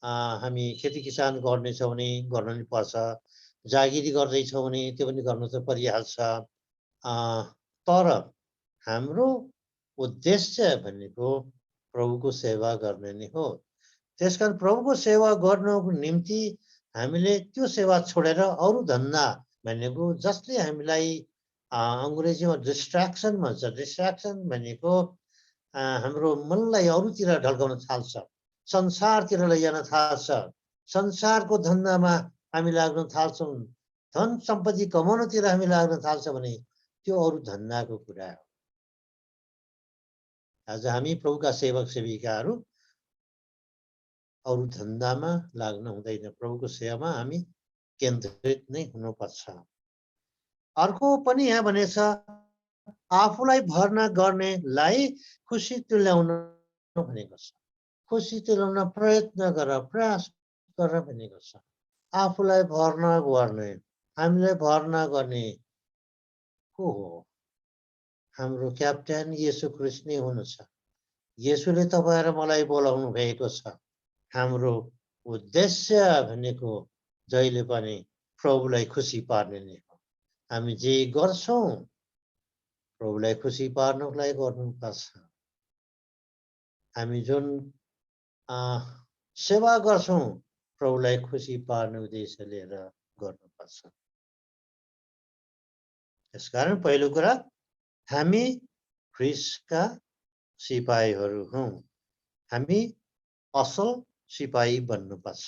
हामी खेती किसान गर्नेछौँ भने गर्न नि पर्छ, जागिरी गर्दैछौँ भने त्यो पनि गर्नु त परिहाल्छ। तर हाम्रो उद्देश्य भनेको प्रभुको सेवा गर्ने नै हो। त्यसकारण प्रभुको सेवा गर्नको निम्ति हामीले त्यो सेवा छोडेर अरू धन्दा भनेको जसले हामीलाई अङ्ग्रेजीमा डिस्ट्र्याक्सन भन्छ। डिस्ट्र्याक्सन भनेको हाम्रो मनलाई अरूतिर ढल्काउन थाल्छ, संसारतिर लैजान थाल्छ, संसारको धन्दामा हामी लाग्न थाल्छौँ, धन सम्पत्ति कमाउनतिर हामी लाग्न थाल्छ भने त्यो अरू धन्दाको कुरा हो। आज हामी प्रभुका सेवक सेविकाहरू अरू धन्दामा लाग्न हुँदैन, प्रभुको सेवामा हामी केन्द्रित नै हुनुपर्छ। अर्को पनि यहाँ भनेछ आफूलाई भर्ना गर्नेलाई खुसी तुल्याउन भनेको छ। खुसी तुल्याउन प्रयत्न गर, प्रयास गर भनेको छ। आफूलाई भर्ना गर्ने, हामीलाई भर्ना गर्ने को हो? हाम्रो क्याप्टेन येशू ख्रिस्ट नै हुनुहुन्छ। येशूले तपाईँ र मलाई बोलाउनु भएको छ। हाम्रो उद्देश्य भनेको जहिले पनि प्रभुलाई खुसी पार्ने नै हो। हामी जे गर्छौँ प्रभुलाई खुसी पार्नको लागि गर्नुपर्छ। हामी जुन सेवा गर्छौँ प्रभुलाई खुसी पार्ने उद्देश्य लिएर गर्नुपर्छ। त्यसकारण पहिलो कुरा हामी ख्रिस्टका सिपाहीहरू हौँ। हामी असल सिपाही बन्नुपर्छ।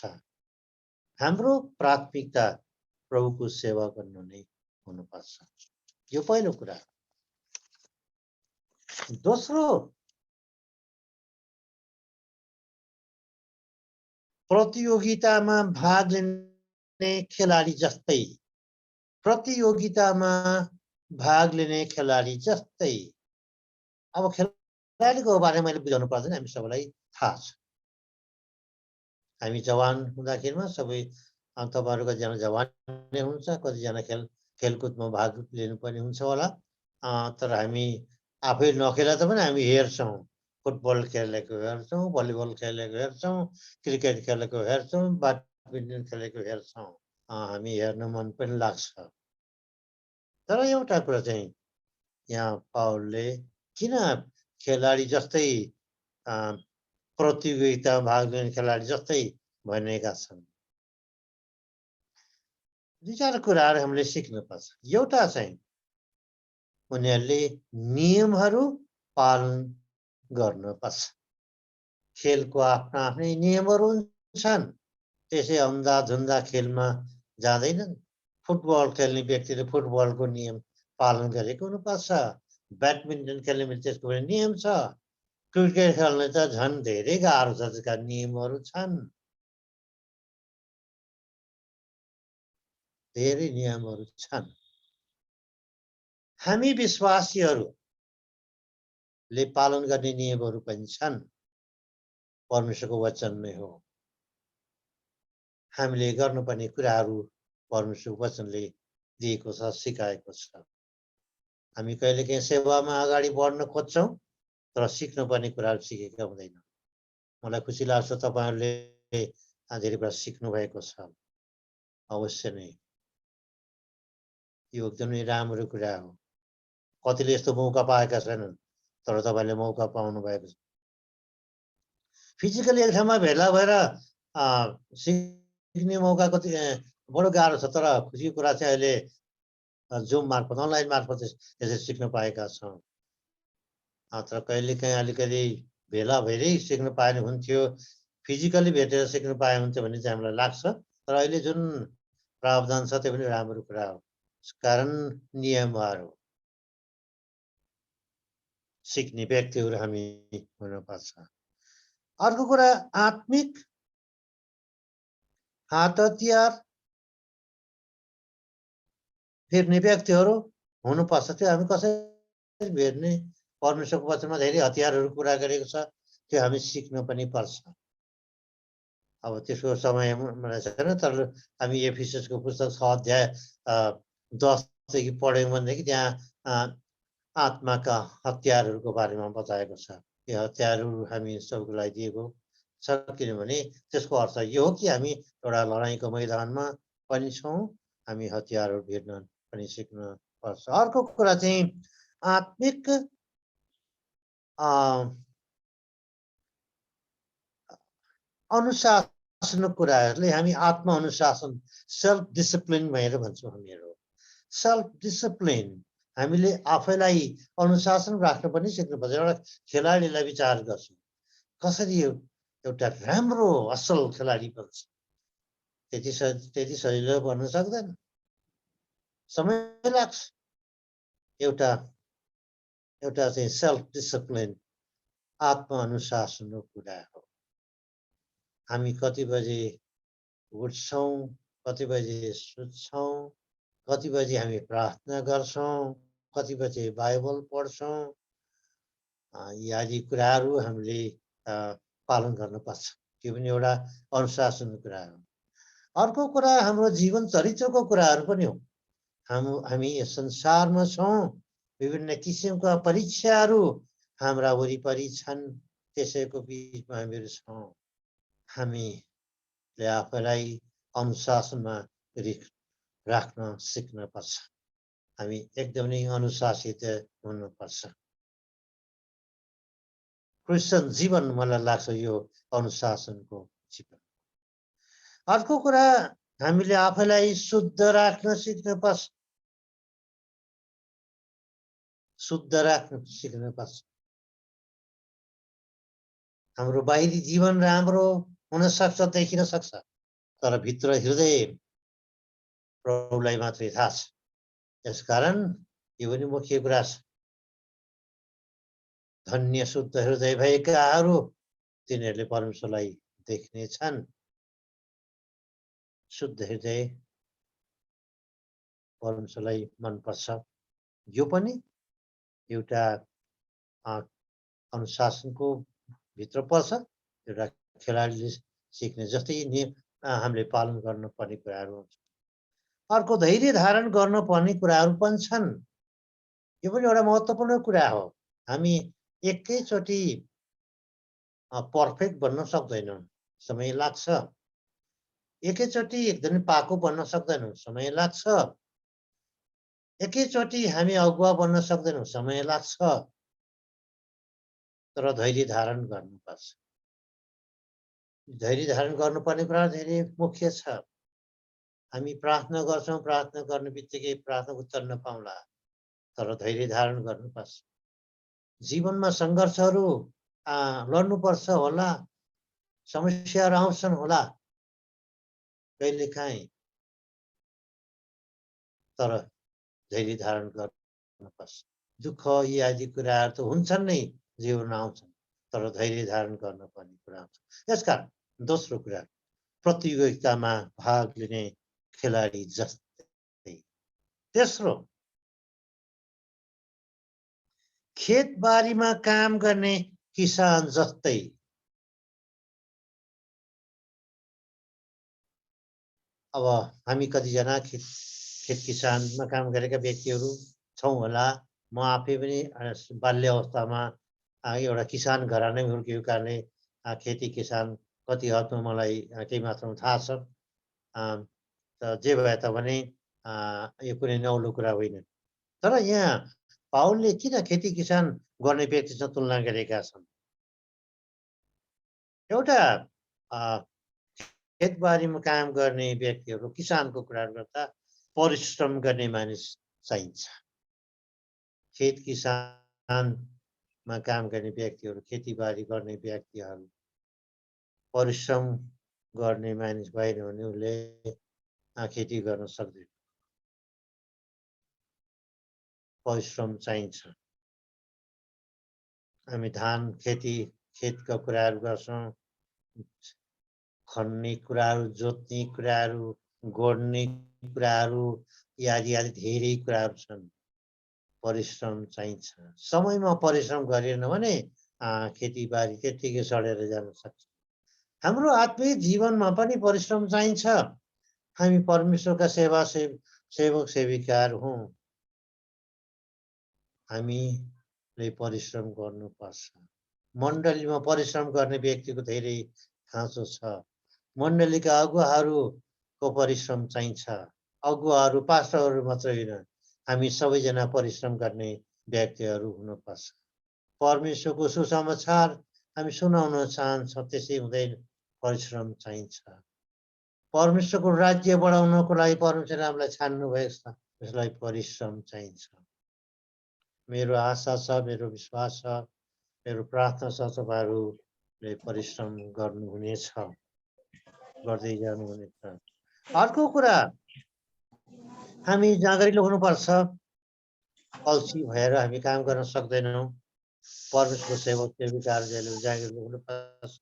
हाम्रो प्राथमिकता प्रभुको सेवा गर्नु नै हुनुपर्छ। यो पहिलो कुरा। दोस्रो, प्रतियोगितामा भाग लिने खेलाडी जस्तै, प्रतियोगितामा भाग लिने खेलाडी जस्तै। अब खेलाडीको बारेमा मैले बुझाउनु पर्दैन, हामी सबैलाई थाहा छ। हामी जवान हुँदाखेरिमा सबै तपाईँहरू कतिजना जवान नै हुन्छ, कतिजना खेलकुदमा भाग लिनुपर्ने हुन्छ होला। तर हामी आफै नखेला त पनि हामी हेर्छौँ। फुटबल खेलेको हेर्छौँ, भलिबल खेलेको हेर्छौँ, क्रिकेट खेलेको हेर्छौँ, ब्याडमिन्टन खेलेको हेर्छौँ। हामी हेर्न मन पनि लाग्छ। तर एउटा कुरा चाहिँ यहाँ पावलले किन खेलाडी जस्तै प्रतियोगितामा भाग लिने खेलाडी जस्तै भनेका छन्? दुई चार कुराहरू हामीले सिक्नुपर्छ। एउटा चाहिँ उनीहरूले नियमहरू पालन गर्नुपर्छ। खेलको आफ्ना आफ्नै नियमहरू हुन्छन्। त्यसै अन्धाधुन्दा खेलमा जाँदैनन्। फुटबल खेल्ने व्यक्तिले फुटबलको नियम पालन गरेको हुनुपर्छ। ब्याडमिन्टन खेल्ने भने त्यसको पनि नियम छ। क्रिकेट खेल्ने त झन् धेरै गाह्रो छ, त्यसका नियमहरू छन्, धेरै नियमहरू छन्। हामी विश्वासीहरूले पालन गर्ने नियमहरू पनि छन्। परमेश्वरको वचन नै हो। हामीले गर्नुपर्ने कुराहरू परमेश्वरको वचनले दिएको छ, सिकाएको छ। हामी कहिलेकाहीँ सेवामा अगाडि बढ्न खोज्छौँ तर सिक्नुपर्ने कुराहरू सिकेका हुँदैनौँ। मलाई खुसी लाग्छ तपाईँहरूले धेरै कुरा सिक्नु भएको छ। अवश्य नै यो एकदमै राम्रो कुरा हो। कतिले यस्तो मौका पाएका छैनन् तर तपाईँले मौका पाउनु भएको छ। फिजिकली एक ठाउँमा भेला भएर सिक्ने मौका कति बडो गाह्रो छ, तर खुसीको कुरा चाहिँ अहिले जुम मार्फत अनलाइन मार्फत यसरी सिक्न पाएका छौँ। तर कहिलेकाहीँ अलिकति भेला भएरै सिक्न पाए हुन्थ्यो, फिजिकली भेटेर सिक्न पाए हुन्थ्यो भन्ने चाहिँ हामीलाई लाग्छ। तर अहिले जुन प्रावधान छ त्यो पनि राम्रो कुरा हो, कारण नियमहरू सिक्ने व्यक्तिहरू हामी हुनुपर्छ। अर्को कुरा आत्मिक हात हतियार फेर्ने व्यक्तिहरू हुनुपर्छ। त्यो हामी कसरी भेट्ने? परमेश्वरको वचनमा धेरै हतियारहरू कुरा गरेको छ, त्यो हामी सिक्न पनि पर्छ। अब त्यसको समय मलाई छैन, तर हामी एफिससको पुस्तक 6 अध्याय 10 देखि पढ्यौँ भनेदेखि त्यहाँ आत्माका हतियारहरूको बारेमा बताएको छ। यो हतियारहरू हामी सबैको लागि दिएको छ, किनभने त्यसको अर्थ यो हो कि हामी एउटा लडाइँको मैदानमा पनि छौँ, हामी हतियारहरू भेट्न पनि सिक्न पर्छ। अर्को कुरा चाहिँ आत्मिक अनुशासनको कुराहरूले हामी आत्म अनुशासन सेल्फ डिसिप्लिन भनेर भन्छौँ हामीहरू। सेल्फ डिसिप्लिन हामीले आफैलाई अनुशासन राख्न पनि सिक्नुपर्छ। एउटा खेलाडीलाई विचार गर्छौँ कसरी एउटा राम्रो असल खेलाडी बन्छ। त्यति सजिलो बन्न सक्दैन, समय लाग्छ। एउटा चाहिँ सेल्फ डिसिप्लिन आत्म अनुशासनको कुरा हो। हामी कति बजे उठ्छौँ, कति बजे सुत्छौँ, कति बजे हामी प्रार्थना गर्छौँ, कति बजे बाइबल पढ्छौँ, यी आदि कुराहरू हामीले पालन गर्नुपर्छ। त्यो पनि एउटा अनुशासनको कुरा हो। अर्को कुरा हाम्रो जीवन चरित्रको कुराहरू पनि हो। हामी यस संसारमा छौँ, विभिन्न किसिमका परीक्षाहरू हाम्रा वरिपरि छन्, त्यसैको बिचमा हामीहरू छौँ। हामीले आफैलाई अनुशासनमा राख्न सिक्न पर्छ। हामी एकदमै अनुशासित हुनुपर्छ। क्रिस्चियन जीवन मलाई लाग्छ यो अनुशासनको जीवन। अर्को कुरा हामीले आफैलाई शुद्ध राख्न सिक्नुपर्छ। शुद्ध राख्न सिक्नुपर्छ। हाम्रो बाहिरी जीवन राम्रो हुन सक्छ, देखिन सक्छ, तर भित्र हृदय प्रभुलाई मात्रै थाहा छ। यसकारण यो पनि मुख्य कुरा छ। धन्य शुद्ध हृदय भएकाहरू तिनीहरूले परमेश्वरलाई देख्ने छन्। शुद्ध हृदय परमेश्वरलाई मनपर्छ। यो पनि एउटा अनुशासनको भित्र पर्छ। एउटा खेलाडीले सिक्ने जस्तै हामीले पालन गर्नुपर्ने कुराहरू हुन्छ। अर्को धैर्य धारण गर्नुपर्ने कुराहरू पनि छन्। यो पनि एउटा महत्त्वपूर्ण कुरा हो। हामी एकैचोटि पर्फेक्ट बन्न सक्दैनौँ, समय लाग्छ। एकैचोटि एकदमै पाको बन्न सक्दैनौँ, समय लाग्छ। एकैचोटि हामी अगुवा बन्न सक्दैनौँ, समय लाग्छ। तर धैर्य धारण गर्नुपर्छ। धैर्य धारण गर्नुपर्ने कुरा धेरै मुख्य छ। हामी प्रार्थना गर्छौँ, प्रार्थना गर्ने बित्तिकै प्रार्थना उत्तर नपाउँला, तर धैर्य धारण गर्नुपर्छ। जीवनमा सङ्घर्षहरू लड्नुपर्छ होला, समस्याहरू आउँछन् होला कहिलेकाहीँ, तर धैर्य धारण गर्नुपर्छ। दुःख यी आदि कुराहरू त हुन्छन् नै, जीवनमा आउँछन्, तर धैर्य धारण गर्नुपर्ने कुरा हुन्छ। यसकारण दोस्रो कुरा, प्रतियोगितामा भाग लिने खेलाडी जस्तै। तेस्रो, खेतबारीमा काम गर्ने किसान जस्तै। अब हामी कतिजना खेत किसानमा काम गरेका व्यक्तिहरू छौँ होला। म आफै पनि बाल्य अवस्थामा एउटा किसान घरानै हुर्किएको कारणले खेती किसान कति हदमा मलाई केही मात्रामा थाहा छ। जे भए तापनि यो कुनै नौलो कुरा होइन। तर यहाँ पाउलले किन खेती किसान गर्ने व्यक्तिसँग तुलना गरेका छन्? एउटा खेतबारीमा काम गर्ने व्यक्तिहरू किसानको कुरा गर्दा परिश्रम गर्ने मानिस चाहिन्छ। खेत किसानमा काम गर्ने व्यक्तिहरू, खेतीबारी गर्ने व्यक्तिहरू परिश्रम गर्ने मानिस भएन भने उसले खेती गर्न सक्दैन। परिश्रम चाहिन्छ। हामी धान खेतका कुराहरू गर्छौँ, खन्ने कुराहरू, जोत्ने कुराहरू, गोड्ने कुराहरू आदि धेरै कुराहरू छन्। परिश्रम चाहिन्छ। समयमा परिश्रम गरेन भने खेतीबारी त्यत्तिकै सडेर जान सक्छ। हाम्रो आत्मिक जीवनमा पनि परिश्रम चाहिन्छ। हामी परमेश्वरका सेवक सेविकाहरू हौँ। हामीले परिश्रम गर्नुपर्छ। मण्डलीमा परिश्रम गर्ने व्यक्तिको धेरै खाँचो छ। मण्डलीका अगुवाहरूको परिश्रम चाहिन्छ। अगुवाहरू पास्टरहरू मात्रै होइन, हामी सबैजना परिश्रम गर्ने व्यक्तिहरू हुनुपर्छ। परमेश्वरको सुसमाचार हामी सुनाउन चाहन्छौँ, त्यसै हुँदैन परिश्रम चाहिन्छ। परमेश्वरको राज्य बढाउनको लागि परमेश्वरले हामीलाई छान्नु भएको छ, त्यसलाई परिश्रम चाहिन्छ। मेरो आशा छ, मेरो विश्वास छ, मेरो प्रार्थना छ तपाईँहरूले परिश्रम गर्नुहुनेछ, गर्दै जानुहुनेछ। अर्को कुरा, हामी जाँगरिलो हुनुपर्छ। अल्छी भएर हामी काम गर्न सक्दैनौँ। परमेश्वरको सेवक सेविकाहरूले जाँगरिलो हुनुपर्छ।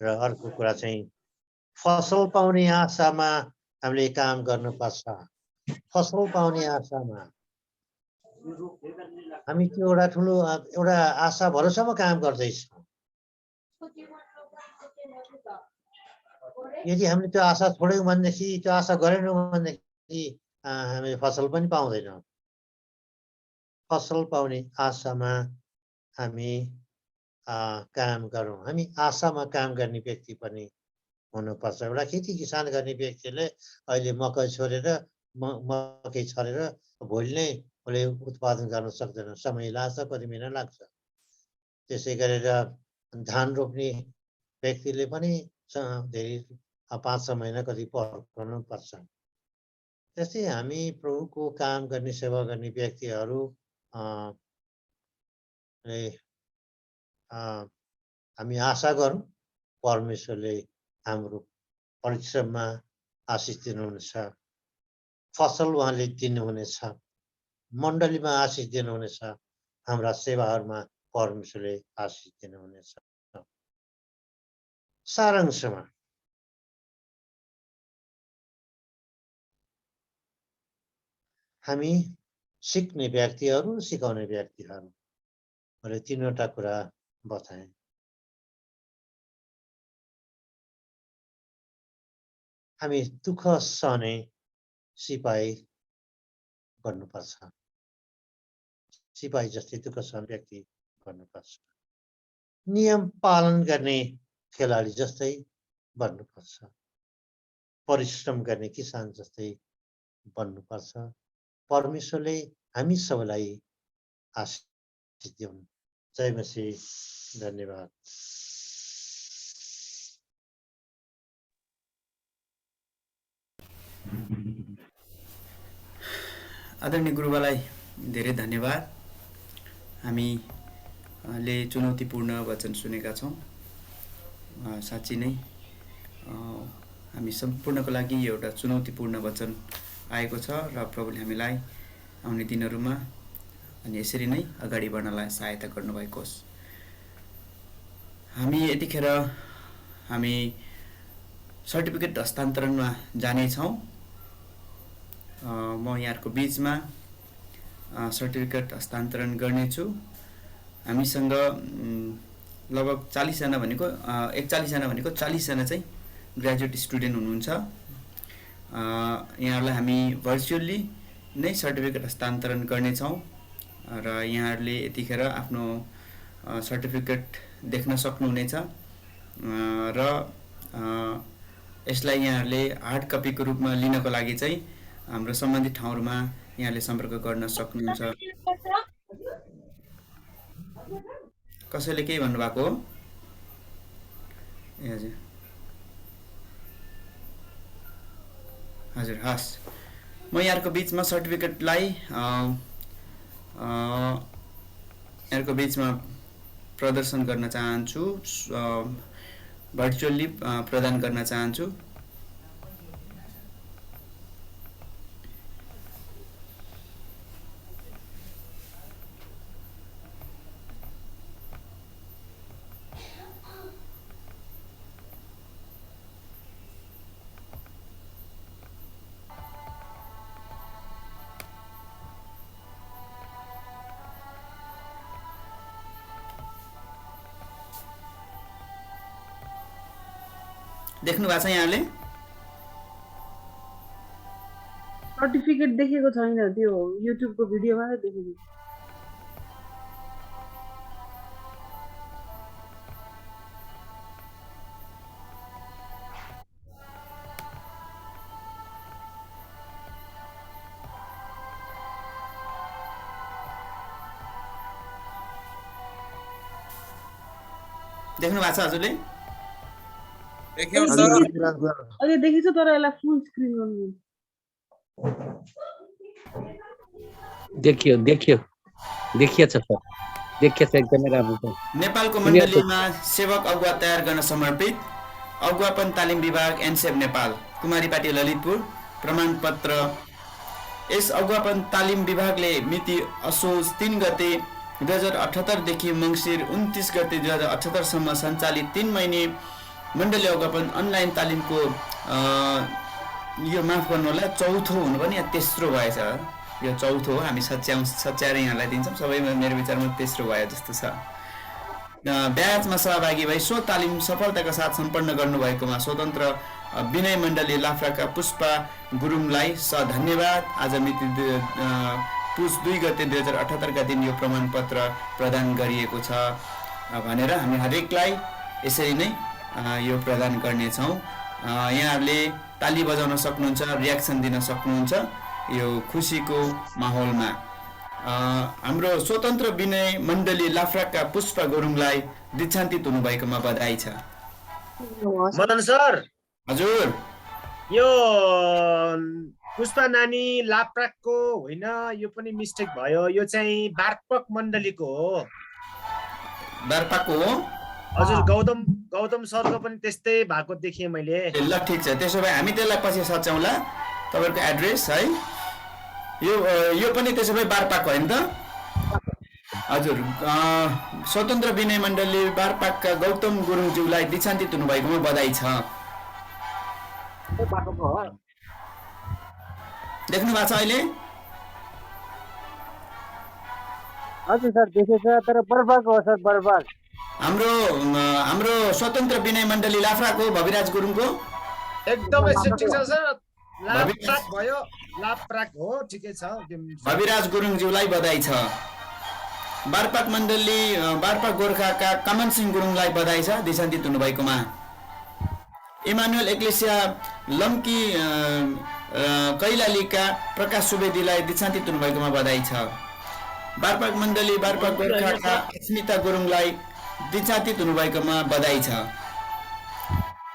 र अर्को कुरा चाहिँ फसल पाउने आशामा हामीले काम गर्नुपर्छ। फसल पाउने आशामा हामी त्यो एउटा आशा भरोसामा काम गर्दैछौँ। यदि हामीले त्यो आशा छोड्यौँ भनेदेखि, त्यो आशा गरेनौँ भनेदेखि हामीले फसल पनि पाउँदैनौँ। फसल पाउने आशामा हामी काम गरौँ। हामी आशामा काम गर्ने व्यक्ति पनि हुनुपर्छ। एउटा खेती किसान गर्ने व्यक्तिले अहिले मकै छरेर भोलि नै उसले उत्पादन गर्न सक्दैन। समय लाग्छ, कति महिना लाग्छ। त्यसै गरेर धान रोप्ने व्यक्तिले पनि धेरै 5-6 महिना कति पर्खनु पर्छ। त्यस्तै हामी प्रभुको काम गर्ने सेवा गर्ने व्यक्तिहरू हामी आशा गरौँ परमेश्वरले हाम्रो परिश्रममा आशिष दिनुहुनेछ। फसल उहाँले दिनुहुनेछ। मण्डलीमा आशिष दिनुहुनेछ। हाम्रा सेवाहरूमा परमेश्वरले आशिष दिनुहुनेछ। सारांशमा हामी सिक्ने व्यक्तिहरू, सिकाउने व्यक्तिहरू, मैले 3वटा कुरा बताएँ। हामी दुःख सहने सिपाही बन्नुपर्छ। सिपाही जस्तै दुःख सहने व्यक्ति बन्नुपर्छ। नियम पालन गर्ने खेलाडी जस्तै बन्नुपर्छ। परिश्रम गर्ने किसान जस्तै बन्नुपर्छ। परमेश्वरले हामी सबैलाई आशीष दिउन्। जय मसीह। धन्यवाद। आदरणीय गुरुबालाई धेरै धन्यवाद। हामीले चुनौतीपूर्ण वचन सुनेका छौँ। साँच्ची नै हामी सम्पूर्णको लागि एउटा चुनौतीपूर्ण वचन आएको छ र प्रभुले हामीलाई आउने दिनहरूमा अनि यसरी नै अगाडि बढ्नलाई सहायता गर्नुभएको होस्। हामी यतिखेर हामी सर्टिफिकेट हस्तान्तरणमा जानेछौँ। म यहाँहरूको बिचमा सर्टिफिकेट हस्तान्तरण गर्नेछु। हामीसँग लगभग 40जना भनेको 41जना भनेको 40जना चाहिँ ग्रेजुएट स्टुडेन्ट हुनुहुन्छ। यहाँहरूलाई हामी भर्चुअली नै सर्टिफिकेट हस्तान्तरण गर्नेछौँ र यहाँहरूले यतिखेर आफ्नो सर्टिफिकेट देख्न सक्नुहुनेछ र यसलाई यहाँहरूले हार्ड कपीको रूपमा लिनको लागि चाहिँ हाम्रो सम्बन्धित ठाउँहरूमा यहाँले सम्पर्क गर्न सक्नुहुन्छ। कसैले केही भन्नुभएको हो? ए हजुर हजुर हस्, म यहाँहरूको बिचमा सर्टिफिकेटलाई यहाँहरूको बिचमा प्रदर्शन गर्न चाहन्छु, भर्चुअली प्रदान गर्न चाहन्छु। देख्नु भएको छ यहाँले? सर्टिफिकेट देखेको छैन, त्यो युट्युबको भिडियोमा त देखेको। देख्नु भएको छ हजुरले? अहिले देखिन्छ तर यसलाई फुल स्क्रिन गर्नु। देखियो देखिएछ सर, देखिएछ, एकदमै राम्रो छ। नेपालको मण्डलीमा सेवक अगुवा तयार गर्न समर्पित अगुवापन तालिम विभाग एनसेप नेपाल, कुमारी पाटी ललितपुर। प्रमाणपत्र। यस अगुवापन तालिम विभागले मिति असोज 3 गते 2078 देखि मङ्सिर 29 गते 2078 सम्म सञ्चालित 3 महिने मण्डली अगुवापन अनलाइन तालिमको यो माफ गर्नु होला, चौथो हुनु पनि या तेस्रो भएछ। यो चौथो हो, हामी सच्याएर यहाँलाई दिन्छौँ। सबैमा मेरो विचारमा तेस्रो भयो जस्तो छ। ब्याचमा सहभागी भई सो तालिम सफलताका साथ सम्पन्न गर्नुभएकोमा स्वतन्त्र विनय मण्डली लाफ्राका पुष्पा गुरुङलाई धन्यवाद। आज मिति पुस 2 गते 2078 का दिन यो प्रमाणपत्र प्रदान गरिएको छ भनेर हामी हरेकलाई यसरी नै यो प्रदान गर्नेछौँ। यहाँहरूले ताली बजाउन सक्नुहुन्छ, रियाक्सन दिन सक्नुहुन्छ यो खुसीको माहौलमा। हाम्रो स्वतन्त्र विनय मण्डली लाफ्राका पुष्पा गुरुङलाई दीक्षान्तित हुनुभएकोमा बधाई छ। मदन सर, हजुर, यो पुष्पा नानी लाप्राकको होइन, यो पनि मिस्टेक भयो। यो चाहिँ बार्पक मण्डलीको हो। बार्पाको हो? हजुर, गौतम सरको पनि त्यस्तै भएको देखेँ मैले। ल ठिक छ, त्यसो भए हामी त्यसलाई पछि सच्याउँला। तपाईँको एड्रेस है यो पनि त्यसो भए बार्पाको होइन त? हजुर, स्वतन्त्र विनय मण्डली बार्पाकका गौतम गुरुङज्यूलाई दीक्षान्तित हुनुभएकोमा बधाई छ। देख्नु भएको छ अहिले? हजुर सर, देखेछ, तर बर्बाक हो सर, बर्बाक। हाम्रो स्वतन्त्र विनय मण्डली लाफ्राको भविराज गुरुङको एकदमै ठिक छ सर। लाप्राक भयो, लाप्राक हो, ठिकै छ। भविराज गुरुङज्यूलाई बधाई छ। बार्पाक मण्डली बार्पाक गोर्खाका कमन सिंह गुरुङलाई बधाई छ दीक्षान्तित हुनुभएकोमा। इमानुएल एक्लेसिया लम्की कैलालीका प्रकाश सुवेदीलाई दीक्षान्तित हुनुभएकोमा बधाई छ। बार्पाक मण्डली बार्पाक गोर्खाका स्मिता गुरुङलाई दीक्षान्तित हुनुभएकोमा बधाई छ।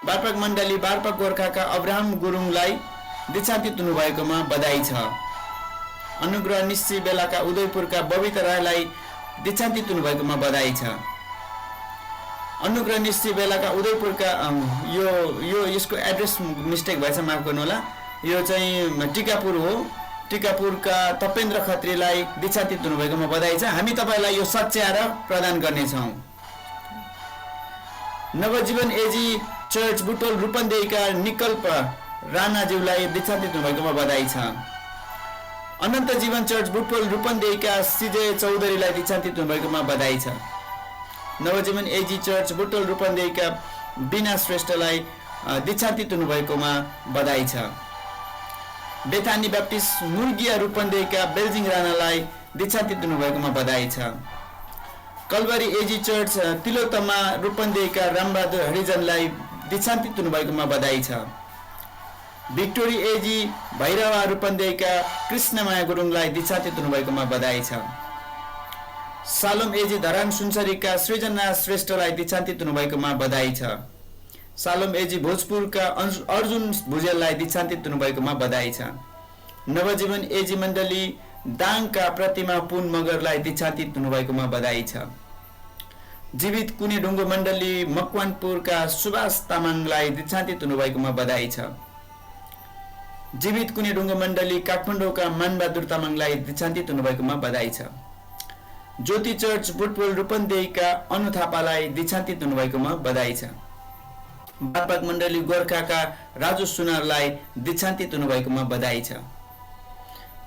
बार्पाक मण्डली बार्पाक गोर्खाका अब्राहम गुरुङलाई दीक्षान्तित हुनुभएकोमा बधाई छ। अनुग्रह निश्ची बेलाका उदयपुरका बबिता राईलाई दीक्षान्तित हुनुभएकोमा बधाई छ। अनुग्रह निश्ची बेलाका उदयपुरका यो यसको एड्रेस मिस्टेक भएछ, माफ गर्नु होला। यो चाहिँ टिकापुर हो। टिकापुरका तपेन्द्र खत्रीलाई दीक्षान्तित हुनुभएकोमा बधाई छ। हामी तपाईँलाई यो सच्याएर प्रदान गर्नेछौँ। नवजीवन एजी चर्च बुटोल रूपन्देहीका निकल्प राणाज्यूलाई दीक्षान्तित हुनुभएकोमा बधाई छ। अनन्त जीवन चर्च बुटोल रूपन्देहीका सिजय चौधरीलाई दीक्षान्तित हुनुभएकोमा बधाई छ। नवजीवन एजी चर्च बुटोल रूपन्देहीका बिना श्रेष्ठलाई दीक्षान्तित हुनुभएकोमा बधाई छ। बेथानी ब्याप्टिस्ट मुर्गिया रूपन्देहीका बेल्जिङ राणालाई दीक्षान्तित हुनुभएकोमा बधाई छ। कलवारी एजी चर्च तिलोत्तमा रूपन्देहीका रामबहादुर हरिजनलाई दीक्षान्तित हुनुभएकोमा बधाई छ। भिक्टोरी एजी भैरवा रूपन्देहीका कृष्णमाया गुरुङलाई दीक्षान्तित हुनुभएकोमा बधाई छ। सालोम एजी धरान सुनसरीका सृजना श्रेष्ठलाई दीक्षान्तित हुनुभएकोमा बधाई छ। सालोम एजी भोजपुरका अर्जुन भुजेललाई दीक्षान्तित हुनुभएकोमा बधाई छ। नवजीवन एजी मण्डली दाङका प्रतिमा पुन मगरलाई दीक्षान्तित हुनुभएकोमा बधाई छ। जीवित कुने ढुङ्गो मण्डली मकवानपुरका सुभाष तामाङलाई दीक्षान्तित हुनुभएकोमा बधाई छ। जीवित कुने ढुङ्गो मण्डली काठमाडौँका मानबहादुर तामाङलाई दीक्षान्तित हुनुभएकोमा बधाई छ। ज्योति चर्च बुटवल रूपन्देहीका अनु थापालाई दीक्षान्तित हुनुभएकोमा बधाई छ। बागबाग मण्डली गोर्खाका राजु सुनारलाई दीक्षान्तित हुनुभएकोमा बधाई छ।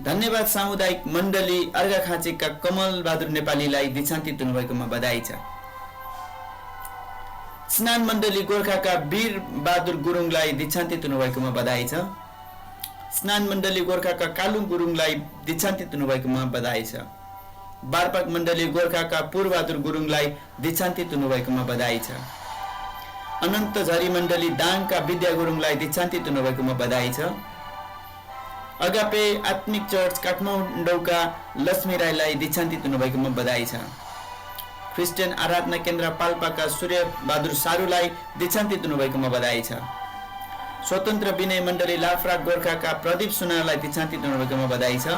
धन्यवाद सामुदायिक मण्डली अर्घाखाँचीका कमल बहादुर नेपालीलाई दीक्षान्तित हुनुभएकोमा बधाई छ। स्नान मण्डली गोर्खाका वीर बहादुर गुरुङलाई दीक्षान्तित हुनुभएकोमा बधाई छ। स्नान मण्डली गोर्खाका कालुङ गुरुङलाई दीक्षान्तित हुनुभएकोमा बधाई छ। बारपाक मण्डली गोर्खाका पूर्वबहादुर गुरुङलाई दीक्षान्तित हुनुभएकोमा बधाई छ। अनन्त झरी मण्डली दाङका विद्या गुरुङलाई दीक्षान्तित हुनुभएकोमा बधाई छ। अगापे आत्मिक चर्च काठमाडौँका लक्ष्मी राईलाई दीक्षान्तित हुनुभएकोमा बधाई छ। क्रिस्चियन आराधना केन्द्र पाल्पाका सूर्य बहादुर सारूलाई दीक्षान्तित हुनुभएकोमा बधाई छ। स्वतन्त्र विनय मण्डली लाफ्राक गोर्खाका प्रदीप सुनारलाई दीक्षान्तित हुनुभएकोमा बधाई छ।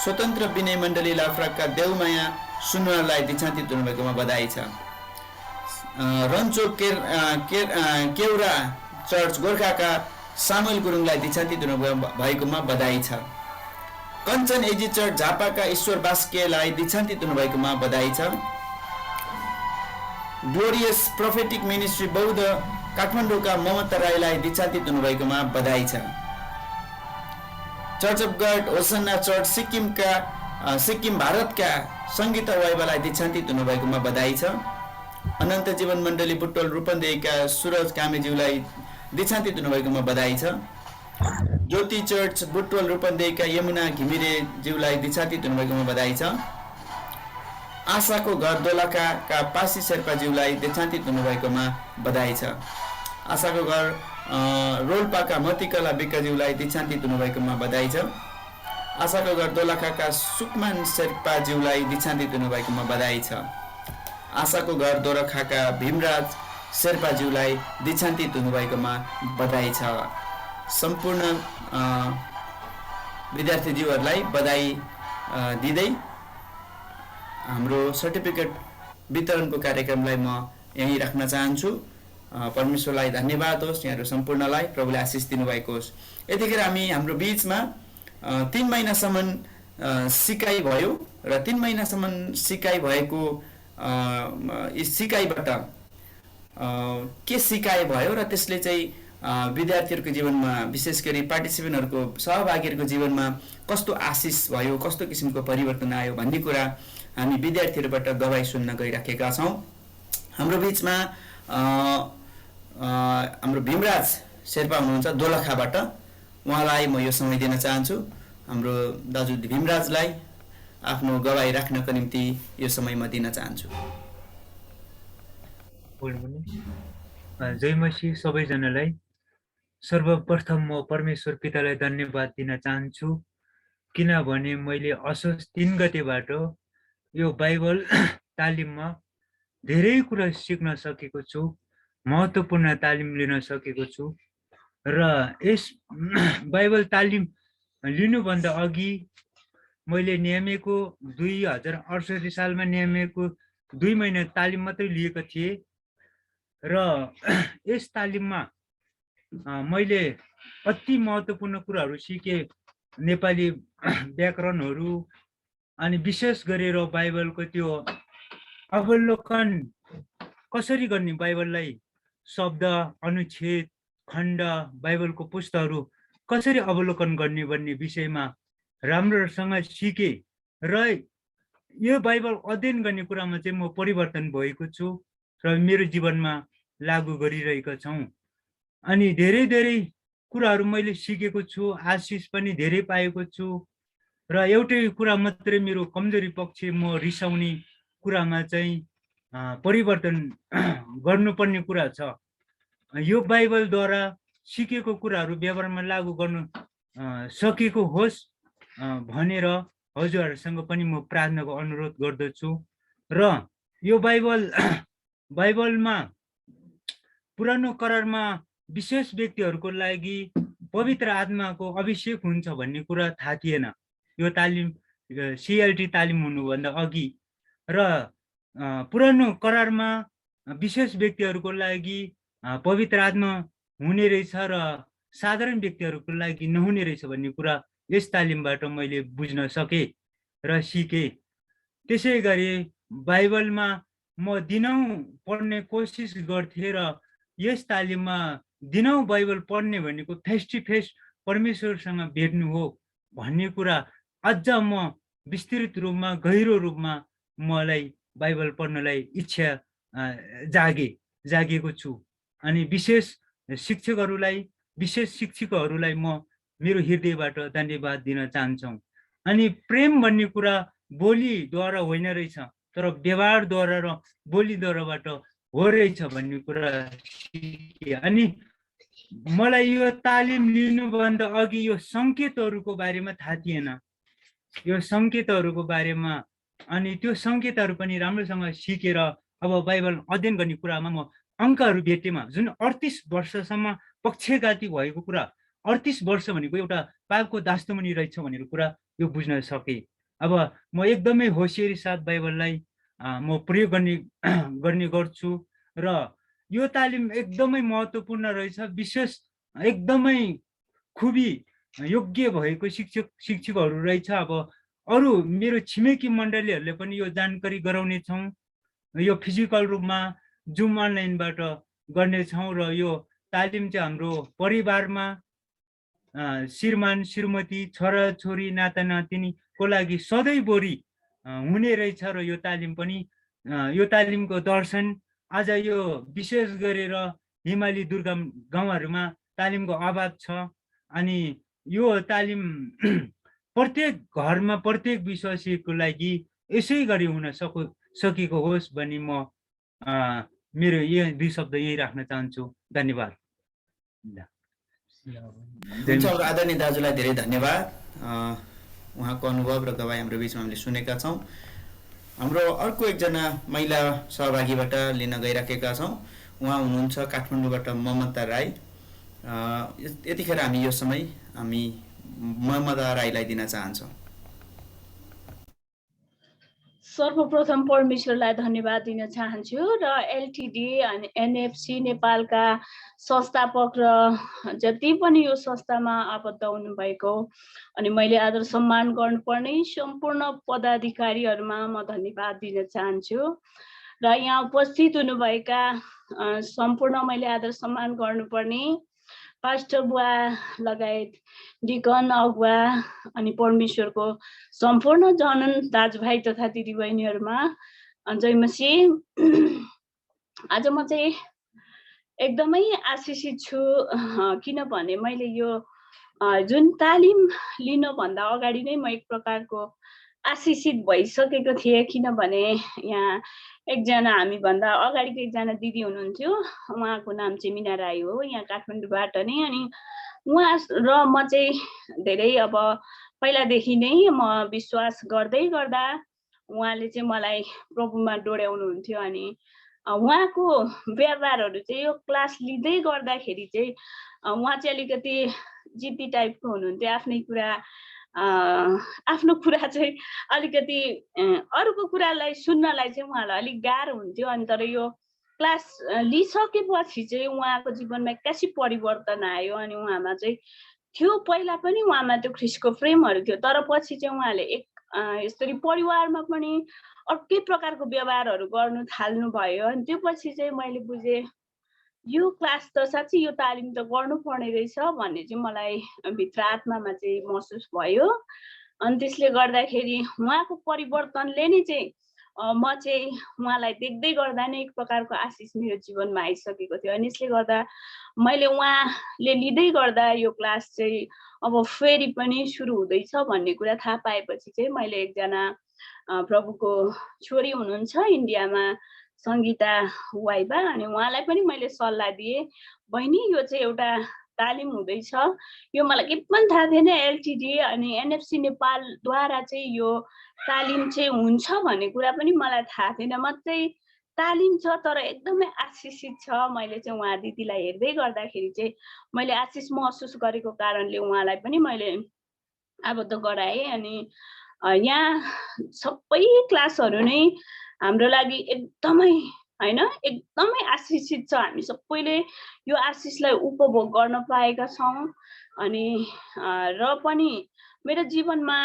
स्वतन्त्र विनय मण्डली लाफ्राकका देवमाया सुनवारलाई दीक्षान्तित हुनुभएकोमा बधाई छ। रन्चो केउरा चर्च गोर्खाका सामुएल गुरुङलाई दीक्षान्तित हुनुभएकोमा बधाई छ। कञ्चन एजी चर्च झापाका ईश्वर बास्केलाई दीक्षान्तित हुनुभएकोमा बधाई छ। ग्लोरियस प्रोफेटिक मिनिस्ट्री बौद्ध काठमाडौँका ममता राईलाई दीक्षान्तित हुनुभएकोमा बधाई छ। Church of God Hosanna church Sikkim भारतका सङ्गीता वाइबालाई दीक्षान्तित हुनुभएकोमा बधाई छ। अनन्त जीवन मण्डली बुटवल रूपन्देहीका सुरज कामेज्यूलाई दीक्षान्तित हुनुभएकोमा बधाई छ। ज्योति चर्च बुटवल रूपन्देहीका यमुना घिमिरेज्यूलाई दीक्षान्तित हुनुभएकोमा बधाई छ। आशाको घर दोलखाका पासी शेर्पाज्यूलाई दीक्षान्तित हुनुभएकोमा बधाई छ। आशाको घर रोल्पाका मतिकला विक्कज्यूलाई दीक्षान्तित हुनुभएकोमा बधाई छ। आशाको घर दोलखाका सुकमान शेर्पाज्यूलाई दीक्षान्तित हुनुभएकोमा बधाई छ। आशाको घर दोलखाका भीमराज शेर्पाज्यूलाई दीक्षान्तित हुनुभएकोमा बधाई छ। सम्पूर्ण विद्यार्थीज्यूहरूलाई बधाई दिँदै हाम्रो सर्टिफिकेट वितरणको कार्यक्रमलाई म यहीँ राख्न चाहन्छु। परमेश्वरलाई धन्यवाद होस्, यहाँहरू सम्पूर्णलाई प्रभुले आशिष दिनुभएको होस्। यतिखेर हाम्रो बिचमा 3 महिनासम्म सिकाइ भयो र 3 महिनासम्म सिकाइ भएको सिकाइबाट के सिकाइ भयो र त्यसले चाहिँ विद्यार्थीहरूको जीवनमा विशेष गरी पार्टिसिपेन्टहरूको सहभागीहरूको जीवनमा कस्तो आशिष भयो, कस्तो किसिमको परिवर्तन आयो भन्ने कुरा हामी विद्यार्थीहरूबाट गवाई सुन्न गइराखेका छौँ। हाम्रो बिचमा हाम्रो भीमराज शेर्पा हुनुहुन्छ दोलखाबाट, उहाँलाई म यो समय दिन चाहन्छु। हाम्रो दाजु भीमराजलाई आफ्नो गवाई राख्नको निम्ति यो समय म दिन चाहन्छु। जय मसीह सबैजनालाई। सर्वप्रथम म परमेश्वर पितालाई धन्यवाद दिन चाहन्छु, किनभने मैले असोज 3 गतेबाट यो बाइबल तालिममा धेरै कुरा सिक्न सकेको छु, महत्त्वपूर्ण तालिम लिन सकेको छु। र यस बाइबल तालिम लिनुभन्दा अघि मैले नियमेको 2068 सालमा नियमेको 2 महिना तालिम मात्रै लिएको थिएँ र यस तालिममा मैले अति महत्त्वपूर्ण कुराहरू सिकेँ। नेपाली व्याकरणहरू अनि विशेष गरेर बाइबलको त्यो अवलोकन कसरी गर्ने, बाइबललाई शब्द, अनुच्छेद, खण्ड, बाइबलको पुस्तकहरू कसरी अवलोकन गर्ने भन्ने विषयमा राम्रोसँग सिकेँ र यो बाइबल अध्ययन गर्ने कुरामा चाहिँ म परिवर्तन भएको छु र मेरो जीवनमा लागू गरिरहेका छौँ। अनि धेरै कुराहरू मैले सिकेको छु, आशिष पनि धेरै पाएको छु। र एउटै कुरा मात्रै मेरो कमजोरी पक्ष म रिसाउने कुरामा चाहिँ परिवर्तन गर्नुपर्ने कुरा छ। यो बाइबलद्वारा सिकेको कुराहरू व्यवहारमा लागू गर्नु सकेको होस् भनेर हजुरहरूसँग पनि म प्रार्थनाको अनुरोध गर्दछु। र यो बाइबलमा पुरानो करारमा विशेष व्यक्तिहरूको लागि पवित्र आत्माको अभिषेक हुन्छ भन्ने कुरा थाहा थिएन यो तालिम CLT तालिम हुनुभन्दा अघि। र पुरानो करारमा विशेष व्यक्तिहरूको लागि पवित्र आत्मा हुने रहेछ र साधारण व्यक्तिहरूको लागि नहुने रहेछ भन्ने कुरा यस तालिमबाट मैले बुझ्न सकेँ र सिकेँ। त्यसै गरी बाइबलमा म दिनौँ पढ्ने कोसिस गर्थेँ र यस तालिममा दिनौँ बाइबल पढ्ने भनेको फेस टु फेस परमेश्वरसँग भेट्नु हो भन्ने कुरा अझ म विस्तृत रूपमा गहिरो रूपमा मलाई बाइबल पढ्नलाई इच्छा जागेको छु। अनि विशेष शिक्षकहरूलाई म मेरो हृदयबाट धन्यवाद दिन चाहन्छौँ। अनि प्रेम भन्ने कुरा बोलीद्वारा होइन रहेछ तर व्यवहारद्वारा र बोलीद्वाराबाट हो रहेछ भन्ने कुरा सिकेँ। अनि मलाई यो तालिम लिनुभन्दा अघि यो सङ्केतहरूको बारेमा थाहा थिएन, यो सङ्केतहरूको बारेमा। अनि त्यो सङ्केतहरू पनि राम्रोसँग सिकेर अब बाइबल अध्ययन गर्ने कुरामा म अङ्कहरू भेटेमा जुन 38 वर्षसम्म पक्षघाती भएको कुरा, 38 वर्ष भनेको एउटा पापको दास्तमुनि रहेछ भनेर कुरा यो बुझ्न सकेँ। अब म एकदमै होसियारी साथ बाइबललाई म प्रयोग गर्ने गर्छु र यो तालिम एकदमै महत्त्वपूर्ण रहेछ। विशेष एकदमै खुबी योग्य भएको शिक्षकहरू रहेछ। अब अरू मेरो छिमेकी मण्डलीहरूले पनि यो जानकारी गराउनेछौँ। यो फिजिकल रूपमा जुम अनलाइनबाट गर्नेछौँ र यो तालिम चाहिँ हाम्रो परिवारमा श्रीमान श्रीमती छोराछोरी नातानातिनीको लागि सधैँभरि हुने रहेछ। र यो तालिम पनि यो तालिमको दर्शन आज यो विशेष गरेर हिमाली दुर्गम गाउँहरूमा तालिमको अभाव छ। अनि यो तालिम प्रत्येक घरमा प्रत्येक विश्वासीको लागि यसै गरी हुन सकेको होस् भनी म मेरो यो 2 शब्द यही राख्न चाहन्छु। धन्यवाद। हुन्छ, आदरणीय दाजुलाई धेरै धन्यवाद। उहाँको अनुभव र गवाई हाम्रो बिचमा हामीले सुनेका छौँ। हाम्रो अर्को एकजना महिला सहभागीबाट लिन गइराखेका छौँ। उहाँ हुनुहुन्छ काठमाडौँबाट ममता राई। यतिखेर हामी यो समय ममता राईलाई दिन चाहन्छौँ। सर्वप्रथम परमेश्वरलाई धन्यवाद दिन चाहन्छु र LTD अनि NFC नेपालका संस्थापक र जति पनि यो संस्थामा आबद्ध हुनुभएको अनि मैले आदर सम्मान गर्नुपर्ने सम्पूर्ण पदाधिकारीहरूमा म धन्यवाद दिन चाहन्छु र यहाँ उपस्थित हुनुभएका सम्पूर्ण मैले आदर सम्मान गर्नुपर्ने पास्टर बुवा लगायत डिकन अगुवा अनि परमेश्वरको सम्पूर्ण जनन दाजुभाइ तथा दिदीबहिनीहरूमा जय मसीह। आज म चाहिँ एकदमै आशिषित छु किनभने मैले यो जुन तालिम लिनुभन्दा अगाडि नै म एक प्रकारको आशिषित भइसकेको थिएँ। किनभने यहाँ एकजना हामीभन्दा अगाडिको एकजना दिदी हुनुहुन्थ्यो, उहाँको नाम चाहिँ मिना राई हो, यहाँ काठमाडौँबाट नै। अनि उहाँ र म चाहिँ धेरै अब पहिलादेखि नै म विश्वास गर्दै गर्दा उहाँले चाहिँ मलाई प्रभुमा डोर्याउनुहुन्थ्यो। अनि उहाँको व्यवहारहरू चाहिँ यो क्लास लिँदै गर्दाखेरि चाहिँ उहाँ चाहिँ अलिकति जिद्दी टाइपको हुनुहुन्थ्यो। आफ्नो कुरा चाहिँ अलिकति अरूको कुरालाई सुन्नलाई चाहिँ उहाँलाई अलिक गाह्रो हुन्थ्यो। अनि तर यो क्लास लिइसकेपछि चाहिँ उहाँको जीवनमा एक्कासी परिवर्तन आयो। अनि उहाँमा चाहिँ थियो, पहिला पनि उहाँमा त्यो ख्रिस्टको प्रेमहरू थियो, तर पछि चाहिँ उहाँले यसरी परिवारमा पनि अर्कै प्रकारको व्यवहारहरू गर्नु थाल्नु भयो। अनि त्यो पछि चाहिँ मैले बुझेँ यो क्लास त साँच्चै यो तालिम त गर्नुपर्ने रहेछ भन्ने चाहिँ मलाई भित्र आत्मामा चाहिँ महसुस भयो। अनि त्यसले गर्दाखेरि उहाँको परिवर्तनले नै चाहिँ म चाहिँ उहाँलाई देख्दै गर्दा नै एक प्रकारको आशिष मेरो जीवनमा आइसकेको थियो अनि यसले गर्दा मैले उहाँले लिँदै गर्दा यो क्लास चाहिँ अब फेरि पनि सुरु हुँदैछ भन्ने कुरा थाहा पाएपछि चाहिँ मैले एकजना प्रभुको छोरी हुनुहुन्छ इन्डियामा सङ्गीता वाइबा अनि उहाँलाई पनि मैले सल्लाह दिएँ बहिनी यो चाहिँ एउटा तालिम हुँदैछ यो मलाई के पनि थाहा थिएन एलटिडी अनि एनएफसी नेपालद्वारा चाहिँ यो तालिम चाहिँ हुन्छ भन्ने कुरा पनि मलाई थाहा थिएन म चाहिँ तालिम छ तर एकदमै आशिषित छ मैले चाहिँ उहाँ दिदीलाई हेर्दै गर्दाखेरि चाहिँ मैले आशिष महसुस गरेको कारणले उहाँलाई पनि मैले आबद्ध गराएँ अनि यहाँ सबै क्लासहरू नै हाम्रो लागि एकदमै हैन एकदमै आशिषित छ हामी सबैले यो आशिषलाई उपभोग गर्न पाएका छौँ अनि र पनि मेरो जीवनमा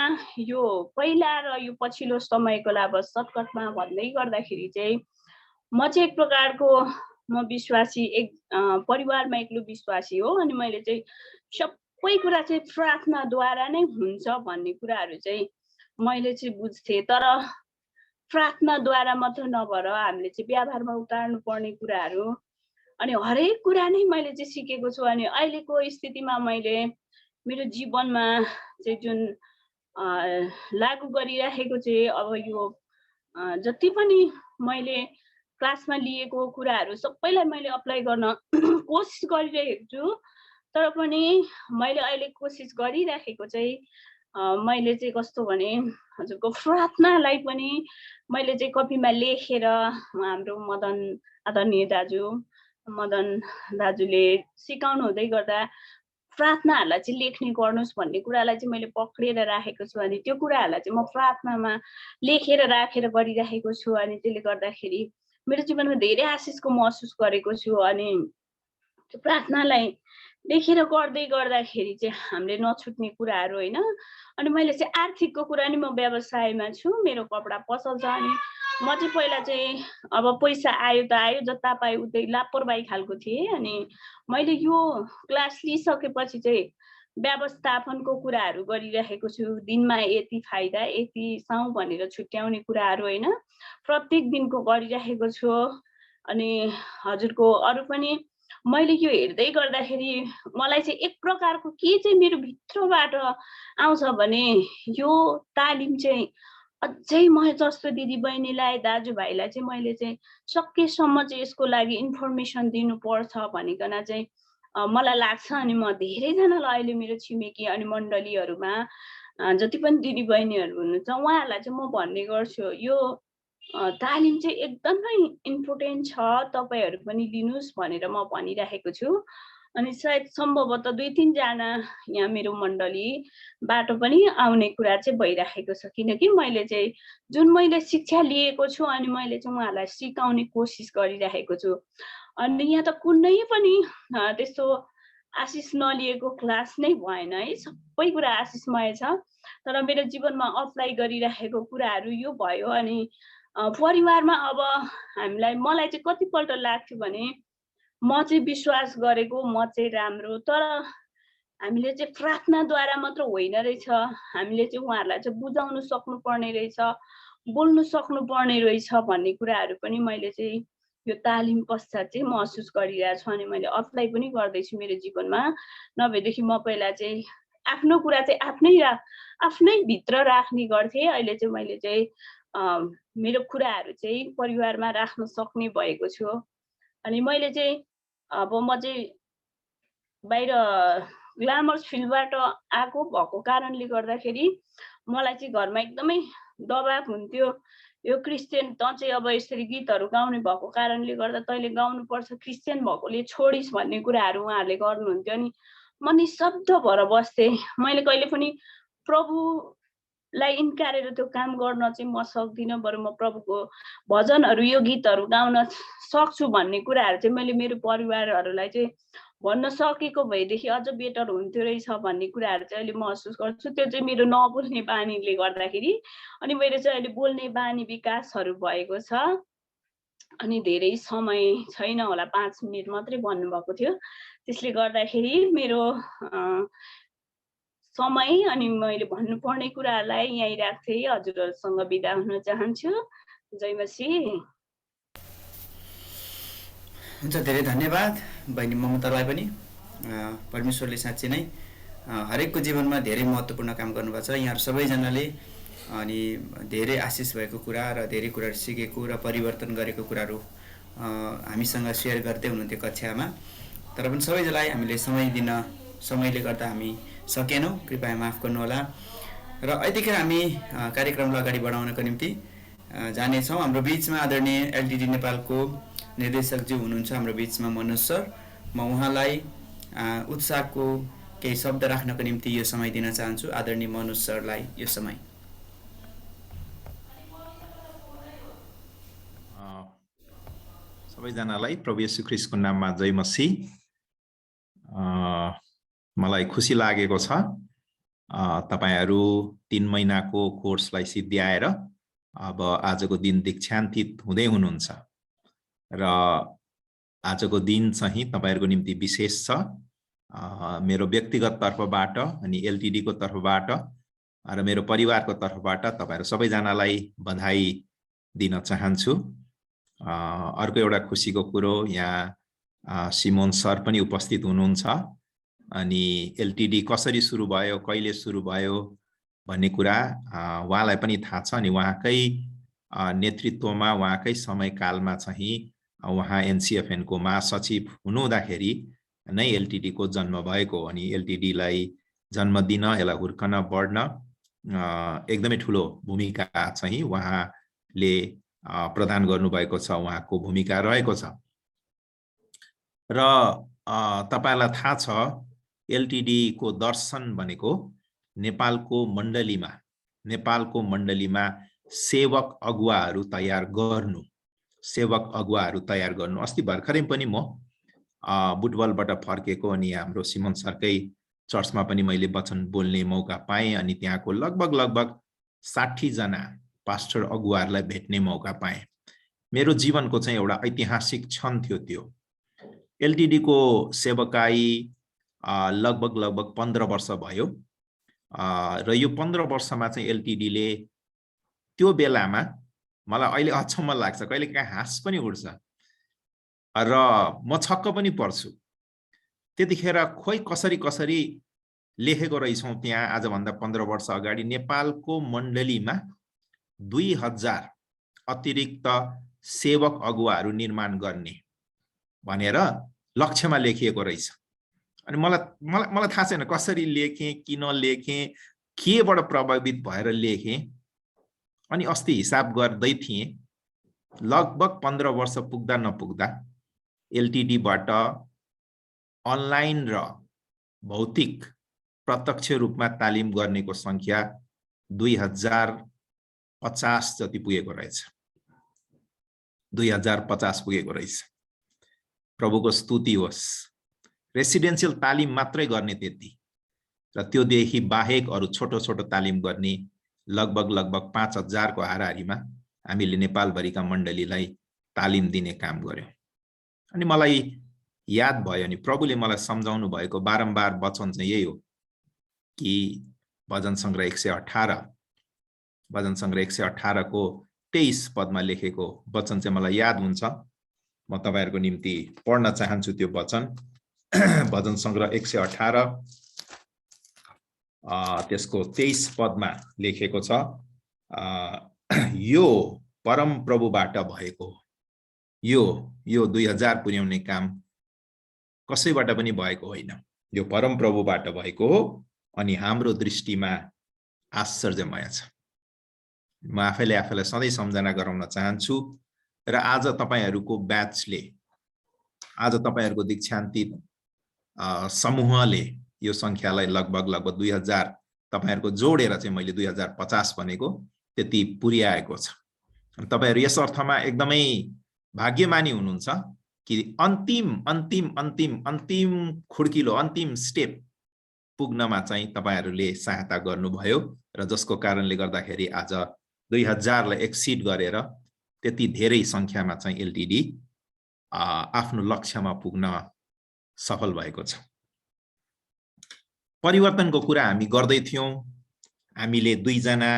यो पहिला र यो पछिल्लो समयको लाभ सर्टकटमा भन्दै गर्दाखेरि चाहिँ म चाहिँ एक प्रकारको म विश्वासी एक परिवारमा एक्लो विश्वासी हो अनि मैले चाहिँ सबै कुरा चाहिँ प्रार्थनाद्वारा नै हुन्छ भन्ने कुराहरू चाहिँ मैले चाहिँ बुझ्थेँ तर प्रार्थनाद्वारा मात्र नभएर हामीले चाहिँ व्यवहारमा उतार्नु पर्ने कुराहरू अनि हरेक कुरा नै मैले चाहिँ सिकेको छु अनि अहिलेको स्थितिमा मैले मेरो जीवनमा चाहिँ जुन लागू गरिराखेको चाहिँ अब यो जति पनि मैले क्लासमा लिएको कुराहरू सबैलाई मैले अप्लाई गर्न कोसिस गरिरहेको छु तर पनि मैले अहिले कोसिस गरिराखेको चाहिँ मैले चाहिँ कस्तो भने हजुरको प्रार्थनालाई पनि मैले चाहिँ कपीमा लेखेर हाम्रो मदन आदरणीय दाजु मदन दाजुले सिकाउनु हुँदै गर्दा प्रार्थनाहरूलाई चाहिँ लेख्ने गर्नुहोस् भन्ने कुरालाई चाहिँ मैले पक्रेर राखेको छु अनि त्यो कुराहरूलाई चाहिँ म प्रार्थनामा लेखेर राखेर गरिराखेको छु अनि त्यसले गर्दाखेरि मेरो जीवनमा धेरै आशिषको महसुस गरेको छु अनि त्यो प्रार्थनालाई लेखेर गर्दै गर्दाखेरि चाहिँ हामीले नछुट्ने कुराहरू होइन अनि मैले चाहिँ आर्थिकको कुरा नि म व्यवसायमा छु मेरो कपडा पसल छ अनि म चाहिँ पहिला चाहिँ अब पैसा आयो त आयो जता पायो उतै लापरवाही खालको थिएँ अनि मैले यो क्लास लिइसकेपछि चाहिँ व्यवस्थापनको कुराहरू गरिरहेको छु दिनमा यति फाइदा यति साउँ भनेर छुट्याउने कुराहरू होइन प्रत्येक दिनको गरिरहेको छु अनि हजुरको अरू पनि मैले यो हेर्दै गर्दाखेरि मलाई चाहिँ एक प्रकारको के चाहिँ मेरो भित्रबाट आउँछ भने यो तालिम चाहिँ अझै म जस्तो दिदी बहिनीलाई दाजुभाइलाई चाहिँ मैले चाहिँ सकेसम्म चाहिँ यसको लागि इन्फर्मेसन दिनुपर्छ भनिकन चाहिँ मलाई लाग्छ अनि म धेरैजनालाई अहिले मेरो छिमेकी अनि मण्डलीहरूमा जति पनि दिदी बहिनीहरू हुनुहुन्छ उहाँहरूलाई चाहिँ म भन्ने गर्छु यो तालिम चाहिँ एकदमै इम्पोर्टेन्ट छ तपाईहरू पनि लिनुहोस् भनेर म भनिराखेको छु अनि सायद सम्भवतः 2-3 जना यहाँ मेरो मण्डलीबाट पनि आउने कुरा चाहिँ भइराखेको छ किनकि मैले चाहिँ जुन मैले शिक्षा लिएको छु अनि मैले चाहिँ उहाँहरूलाई सिकाउने कोसिस गरिराखेको छु अनि यहाँ त कुनै पनि त्यस्तो आशिष नलिएको क्लास नै भएन है सबै कुरा आशिषमय छ तर मेरो जीवनमा अप्लाई गरिराखेको कुराहरू यो भयो अनि परिवारमा अब हामीलाई मलाई चाहिँ कतिपल्ट लाग्थ्यो भने म चाहिँ विश्वास गरेको म चाहिँ राम्रो तर हामीले चाहिँ प्रार्थनाद्वारा मात्र होइन रहेछ हामीले चाहिँ उहाँहरूलाई चाहिँ बुझाउनु सक्नुपर्ने रहेछ बोल्नु सक्नुपर्ने रहेछ भन्ने कुराहरू पनि मैले चाहिँ यो तालिम पश्चात चाहिँ महसुस गरिरहेको छु अनि मैले अप्लाई पनि गर्दैछु मेरो जीवनमा नभएदेखि म पहिला चाहिँ आफ्नो कुरा चाहिँ आफ्नै भित्र राख्ने गर्थेँ अहिले चाहिँ मैले चाहिँ मेरो कुराहरू चाहिँ परिवारमा राख्न सक्ने भएको छु अनि मैले चाहिँ अब म चाहिँ बाहिर ग्ल्यामरस फिल्डबाट आएको भएको कारणले गर्दाखेरि मलाई चाहिँ घरमा एकदमै दबाब हुन्थ्यो यो क्रिस्चियन त चाहिँ अब यसरी गीतहरू गाउने भएको कारणले गर्दा तैँले गाउनुपर्छ क्रिस्चियन भएकोले छोडिस् भन्ने कुराहरू उहाँहरूले गर्नुहुन्थ्यो अनि म निशब्द भएर बस्थेँ मैले कहिले पनि प्रभुलाई इन्कारेर त्यो काम गर्न चाहिँ म सक्दिनँ बरु म प्रभुको भजनहरू यो गीतहरू गाउन सक्छु भन्ने कुराहरू चाहिँ मैले मेरो परिवारहरूलाई चाहिँ भन्न सकेको भएदेखि अझ बेटर हुन्थ्यो रहेछ भन्ने कुराहरू चाहिँ अहिले महसुस गर्छु त्यो चाहिँ मेरो नबोल्ने बानीले गर्दाखेरि अनि मेरो चाहिँ अहिले बोल्ने बानी विकासहरू भएको छ अनि धेरै समय छैन होला 5 मिनट मात्रै भन्नुभएको थियो त्यसले गर्दाखेरि मेरो समय अनि मैले भन्नुपर्ने कुराहरूलाई यहीँ राख्थेँ हजुरहरूसँग बिदा हुन चाहन्छु जय मसी। हुन्छ, धेरै धन्यवाद बहिनी ममतालाई पनि। परमेश्वरले साँच्चै नै हरेकको जीवनमा धेरै महत्त्वपूर्ण काम गर्नुभएको छ। यहाँहरू सबैजनाले अनि धेरै आशिष भएको कुरा र धेरै कुराहरू सिकेको र परिवर्तन गरेको कुराहरू हामीसँग सेयर गर्दै हुनुहुन्थ्यो कक्षामा। तर पनि सबैजनालाई हामीले समयले गर्दा हामी सकेनौँ, कृपया माफ गर्नुहोला। र यतिखेर हामी कार्यक्रमलाई अगाडि बढाउनको निम्ति जानेछौँ। हाम्रो बिचमा आदरणीय एलटिडी नेपालको निर्देशकज्यू हुनुहुन्छ हाम्रो बिचमा मनोज सर। म उहाँलाई उत्साहको केही शब्द राख्नको निम्ति यो समय दिन चाहन्छु। आदरणीय मनोज सरलाई यो समय। सबैजनालाई प्रभु येशू ख्रीष्टको नाममा जय मसीह। मलाई खुसी लागेको छ तपाईहरू 3 महिनाको कोर्सलाई सिद्ध्याएर अब आजको दिन दीक्षान्तित हुँदै हुनुहुन्छ र आजको दिन चाहिँ तपाईहरुको निम्ति विशेष छ। मेरो व्यक्तिगत तर्फबाट अनि एलटिडी को तर्फबाट र मेरो परिवारको तर्फबाट तपाईहरु सबैजनालाई बधाई दिन चाहन्छु। अर्को एउटा खुसीको कुरो यहाँ सिमोन सर पनि उपस्थित हुनुहुन्छ अनि एलटिडी कसरी सुरु भयो, कहिले सुरु भयो भन्ने कुरा उहाँलाई पनि थाहा छ अनि उहाँकै नेतृत्वमा उहाँकै समयकालमा चाहिँ उहाँ एनसीएफएन को महासचिव हुनुहुँदाखेरि नै एलटिडी को जन्म भएको अनि एलटिडी लाई जन्म दिन, यसलाई हुर्कन बढ्न एकदमै ठूलो भूमिका चाहिँ उहाँले प्रदान गर्नुभएको छ, उहाँको भूमिका रहेको छ। र तपाईलाई थाहा छ एलटिडी को दर्शन भनेको नेपालको मण्डलीमा सेवक अगुवाहरू तयार गर्नु। अस्ति भर्खरै पनि म बुटबलबाट फर्केको अनि हाम्रो सिमन सरकै चर्चमा पनि मैले वचन बोल्ने मौका पाएँ अनि त्यहाँको लगभग 60 जना पास्टर अगुवाहरूलाई भेट्ने मौका पाएँ। मेरो जीवनको चाहिँ एउटा ऐतिहासिक क्षण थियो त्यो। एलटिडी को सेवकाई लगभग 15 वर्ष भयो र यो 15 वर्षमा चाहिँ एलटिडी ले त्यो बेलामा मलाई अहिले अचम्म लाग्छ, कहिलेकाहीँ हाँस पनि उठ्छ र म छक्क पनि पर्छु। त्यतिखेर खोइ कसरी लेखेको रहेछौँ त्यहाँ आजभन्दा 15 वर्ष अगाडि नेपालको मण्डलीमा 2000 अतिरिक्त सेवक अगुवाहरू निर्माण गर्ने भनेर लक्ष्यमा लेखिएको रहेछ। अनि मलाई थाहा छैन कसरी लेखेँ, किन लेखेँ, केबाट प्रभावित भएर लेखेँ। अनि अस्ति हिसाब गर्दै थिएँ, लगभग 15 वर्ष पुग्दा नपुग्दा एलटिडी बाट अनलाइन र भौतिक प्रत्यक्ष रूपमा तालिम गर्नेको संख्या 2050 जति पुगेको रहेछ। 2050 पुगेको रहेछ। प्रभुको स्तुति होस्। रेसिडेन्शियल तालिम मात्रै गर्ने त्यति र त्योदेखि बाहेक अरु छोटो तालिम गर्ने लगभग 5000 को हाराहारीमा हामीले नेपालभरिका मण्डलीलाई तालिम दिने काम गर्यौं। अनि मलाई याद भयो अनि प्रभुले मलाई सम्झाउनु भएको बारम्बार वचन चाहिँ यही हो कि भजन संग्रह 118 को 23 पदमा लेखेको वचन चाहिँ मलाई याद हुन्छ। म तपाईहरुको निम्ति पढ्न चाहन्छु त्यो वचन। भजन संग्रह 118 त्यसको 23 पदमा लेखेको छ, यो परम प्रभुबाट भएको हो। यो 2000 पुर्याउने काम कसैबाट पनि भएको होइन, यो परम प्रभुबाट भएको हो अनि हाम्रो दृष्टिमा आश्चर्यमय छ। म आफैलाई सधैँ सम्झना गराउन चाहन्छु र आज तपाईहरुको ब्याचले, आज तपाईहरुको दीक्षान्तित समूहले यो संख्यालाई लगभग 2000 तपाईहरुको जोडेर चाहिँ मैले 2050 भनेको त्यति पुर्याएको छ। तपाईहरु यस अर्थमा एकदमै भाग्यमानी हुनुहुन्छ कि अन्तिम खुड्किलो अन्तिम स्टेप पुग्नमा चाहिँ तपाईहरुले सहायता गर्नुभयो र जसको कारणले गर्दाखेरि आज 2000 लाई एक्सिड गरेर त्यति धेरै संख्यामा चाहिँ एलटिडी आफ्नो लक्ष्यमा पुग्न सफल भएको छ। परिवर्तनको कुरा हामी गर्दै थियौं। हामीले 2 जना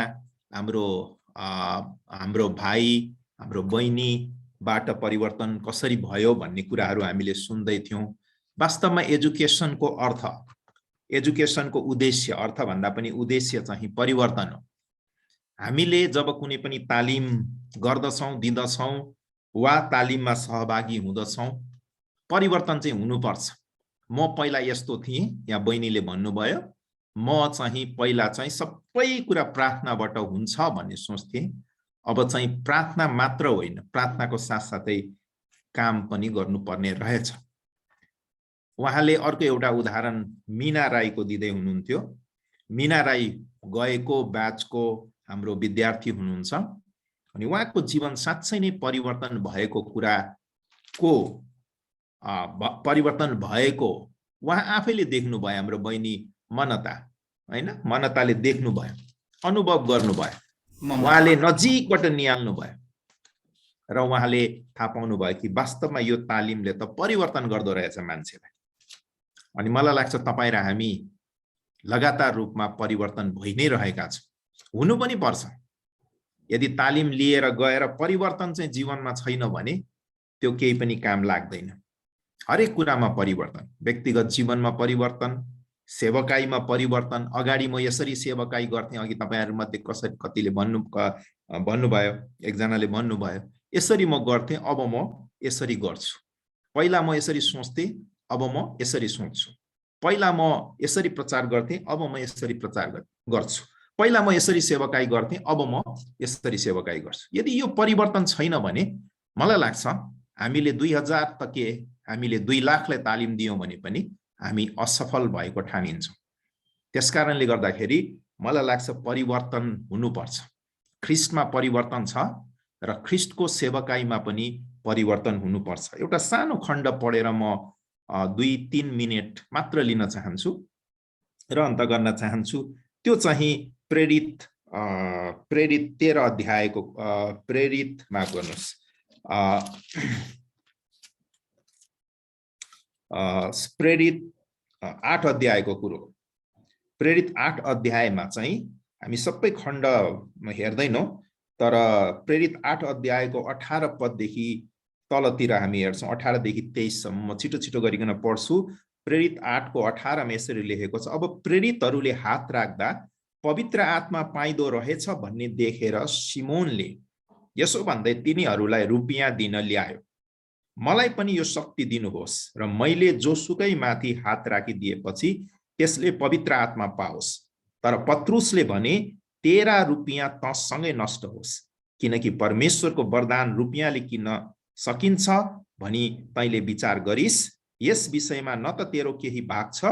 हाम्रो भाइ हाम्रो बहिनीबाट परिवर्तन कसरी भयो भन्ने कुराहरू हामीले सुन्दै थियौँ। वास्तवमा एजुकेसनको अर्थ, एजुकेसनको उद्देश्य, अर्थ भन्दा पनि उद्देश्य चाहिँ परिवर्तन हो। हामीले जब कुनै पनि तालिम गर्दछौँ, दिँदछौँ वा तालिममा सहभागी हुँदछौँ, परिवर्तन चाहिँ हुनुपर्छ। म पहिला यस्तो थिएँ, यहाँ बहिनीले भन्नुभयो, म चाहिँ पहिला चाहिँ सबै कुरा प्रार्थनाबाट हुन्छ भन्ने सोच्थेँ। अब चाहिँ प्रार्थना मात्र होइन, प्रार्थनाको साथसाथै काम पनि गर्नुपर्ने रहेछ। उहाँले अर्को एउटा उदाहरण मीना राईको दिँदै हुनुहुन्थ्यो। मीना राई गएको ब्याचको हाम्रो विद्यार्थी हुनुहुन्छ अनि उहाँको जीवन साँच्चै नै परिवर्तन भएको कुराको परिवर्तन भएको उहाँ आफैले देख्नुभयो। हाम्रो बहिनी मनता, होइन, मनताले देख्नुभयो, अनुभव गर्नुभयो, उहाँले नजिकबाट निहाल्नु भयो र उहाँले थाहा पाउनुभयो कि वास्तवमा यो तालिमले त परिवर्तन गर्दो रहेछ मान्छेलाई। अनि मलाई लाग्छ तपाईँ र हामी लगातार रूपमा परिवर्तन भइ नै रहेका छौँ, हुनु पनि पर्छ। यदि तालिम लिएर गएर परिवर्तन चाहिँ जीवनमा छैन भने त्यो केही पनि काम लाग्दैन। हरेक कुरामा परिवर्तन, व्यक्तिगत जीवनमा परिवर्तन, सेवकाईमा परिवर्तन। अगाडि म यसरी सेवकाई गर्थेँ, अघि तपाईँहरूमध्ये कतिले भन्नुभयो, एकजनाले भन्नुभयो यसरी म गर्थेँ, अब म यसरी गर्छु। पहिला म यसरी सोच्थेँ, अब म यसरी सोच्छु। पहिला म यसरी प्रचार गर्थेँ, अब म यसरी प्रचार गर्छु। पहिला म यसरी सेवकाई गर्थेँ, अब म यसरी सेवकाई गर्छु। यदि यो परिवर्तन छैन भने मलाई लाग्छ हामीले 2000 त के, हामीले 2 लाखलाई तालिम दियौँ भने पनि हामी असफल भएको ठानिन्छौँ। त्यसकारणले गर्दाखेरि मलाई लाग्छ परिवर्तन हुनुपर्छ। ख्रिस्टमा परिवर्तन छ र ख्रिस्टको सेवकाईमा पनि परिवर्तन हुनुपर्छ। एउटा सानो खण्ड पढेर म 2-3 मिनेट मात्र लिन चाहन्छु र अन्त गर्न चाहन्छु। त्यो चाहिँ प्रेरित 13 अध्यायको प्रेरित माफ गर्नुहोस् प्रेरित 8 अध्यायको कुरो। प्रेरित 8 अध्यायमा चाहिँ हामी सबै खण्ड हेर्दैनौँ, तर प्रेरित 8 अध्यायको 18 पददेखि तलतिर हामी हेर्छौँ। 18 देखि 23 सम्म म छिटो छिटो गरिकन पढ्छु। प्रेरित 8 को 18 मा यसरी लेखेको छ, अब प्रेरितहरूले हात राख्दा पवित्र आत्मा पाइदो रहेछ भन्ने देखेर सिमोनले यसो भन्दै तिनीहरूलाई रुपियाँ दिन ल्यायो, मलाई पनि यो शक्ति दिनुहोस् र मैले जोसुकै माथि हात राखिदिएपछि त्यसले पवित्र आत्मा पाओस्। तर पत्रुसले भने तेरा रुपियाँ तँसँगै नष्ट होस्, किनकि परमेश्वरको वरदान रुपियाँले किन्न सकिन्छ भनी तैँले विचार गरिस्। यस विषयमा न त तेरो केही भाग छ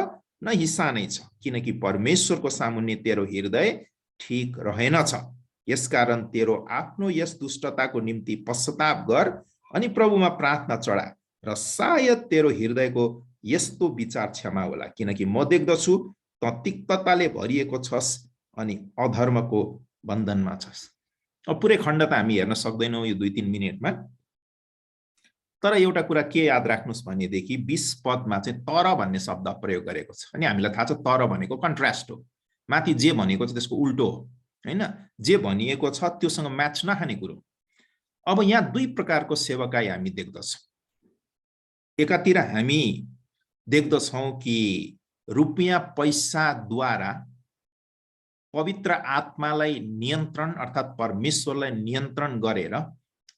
न हिस्सा नै छ, किनकि परमेश्वरको सामुन्ने तेरो हृदय ठीक रहेनछ। यसकारण तेरो आफ्नो यस दुष्टताको निम्ति पश्चाताप गर अनि प्रभुमा प्रार्थना चढा र सायद तेरो हृदयको यस्तो विचार क्षमा होला, किनकि म देख्दछु त तिक्तताले भरिएको छस् अनि अधर्मको बन्धनमा छस्। अब पुरै खण्ड त हामी हेर्न सक्दैनौँ यो 2-3 मिनेटमा, तर एउटा कुरा के याद राख्नुहोस् भनेदेखि 20 पदमा चाहिँ तर भन्ने शब्द प्रयोग गरेको छ। अनि हामीलाई थाहा छ तर भनेको कन्ट्रास्ट हो, माथि जे भनेको छ त्यसको उल्टो हो, होइन? जे भनिएको छ त्योसँग म्याच नखाने कुरो। अब यहाँ 2 प्रकारको सेवकाई हामी देख्दछौँ। एकातिर हामी देख्दछौँ कि रुपियाँ पैसाद्वारा पवित्र आत्मालाई नियन्त्रण अर्थात् परमेश्वरलाई नियन्त्रण गरेर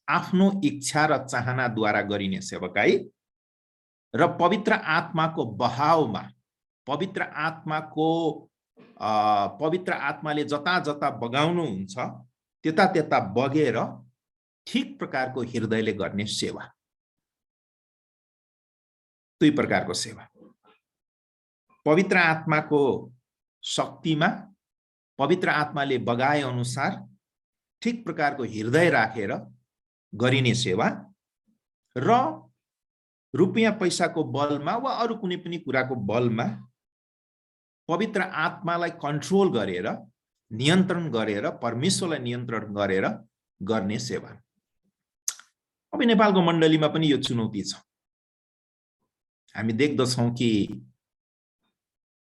आफ्नो इच्छा र चाहनाद्वारा गरिने सेवकाई र पवित्र आत्माको बहावमा पवित्र आत्माले जता जता बगाउनुहुन्छ त्यता त्यता बगेर ठिक प्रकारको हृदयले गर्ने सेवा। 2 प्रकारको सेवा, पवित्र आत्माको शक्तिमा पवित्र आत्माले बगाए अनुसार ठिक प्रकारको हृदय राखेर गरिने सेवा र रुपियाँ पैसाको बलमा वा अरू कुनै पनि कुराको बलमा पवित्र आत्मालाई कन्ट्रोल गरेर नियन्त्रण गरेर परमेश्वरलाई नियन्त्रण गरेर गर्ने सेवा। अब नेपालको मण्डलीमा पनि यो चुनौती छ। हामी देख्दछौँ कि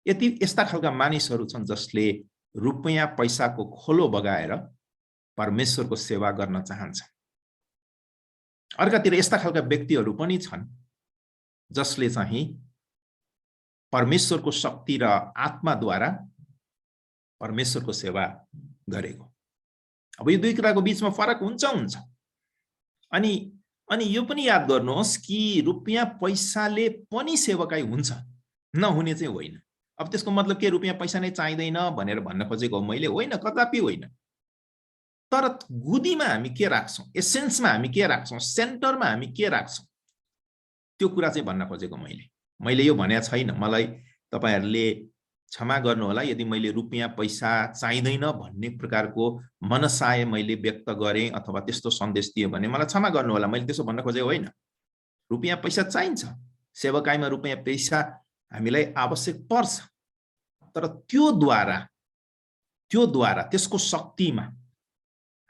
यस्ता खालका मानिसहरू छन् जसले रुपियाँ पैसाको खोलो बगाएर परमेश्वरको सेवा गर्न चाहन्छ। अर्कातिर यस्ता खालका व्यक्तिहरू पनि छन् जसले चाहिँ परमेश्वरको शक्ति र आत्माद्वारा परमेश्वरको सेवा गरेको। अब यो दुई कुराको बीचमा फरक हुन्छ। अनि यो पनि याद गर्नुहोस् कि रुपियाँ पैसाले पनि सेवकाई हुन्छ, नहुने चाहिँ होइन। अब त्यसको मतलब के रुपियाँ पैसा नै चाहिँदैन भनेर भन्न खोजेको मैले? होइन, कदापि होइन। तर गुदीमा हामी के राख्छौँ, एसेन्समा हामी के राख्छौँ, सेन्टरमा हामी के राख्छौँ, त्यो कुरा चाहिँ भन्न खोजेको मैले यो भनेको छैन। मलाई तपाईहरूले क्षमा गर्नुहोला यदि मैले रुपियाँ पैसा चाहिँदैन भन्ने प्रकारको मनसाय मैले व्यक्त गरेँ अथवा त्यस्तो सन्देश दिएँ भने मलाई क्षमा गर्नुहोला, मैले त्यसो भन्न खोजेको होइन। रुपियाँ पैसा चाहिन्छ, सेवकाईमा रुपियाँ पैसा हामीलाई आवश्यक पर्छ, तर त्यो द्वारा त्यसको शक्तिमा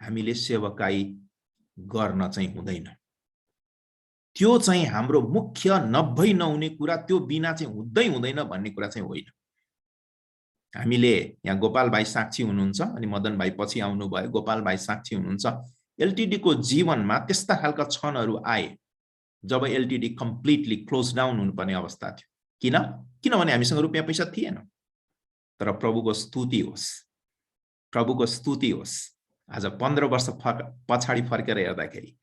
हामीले सेवकाई गर्न चाहिँ हुँदैन। त्यो चाहिँ हाम्रो मुख्य नभई नहुने कुरा, त्यो बिना चाहिँ हुँदैन भन्ने कुरा चाहिँ होइन। हामीले यहाँ गोपाल भाइ साक्षी हुनुहुन्छ अनि मदन भाइ पछि आउनुभयो। गोपाल भाइ साक्षी हुनुहुन्छ। एलटिडी को जीवनमा त्यस्ता खालका क्षणहरू आए जब एलटिडी कम्प्लिटली क्लोज डाउन हुनुपर्ने अवस्था थियो। किनभने हामीसँग रुपियाँ पैसा थिएन। तर प्रभुको स्तुति होस्, आज 15 वर्ष पछाडि फर्केर हेर्दाखेरि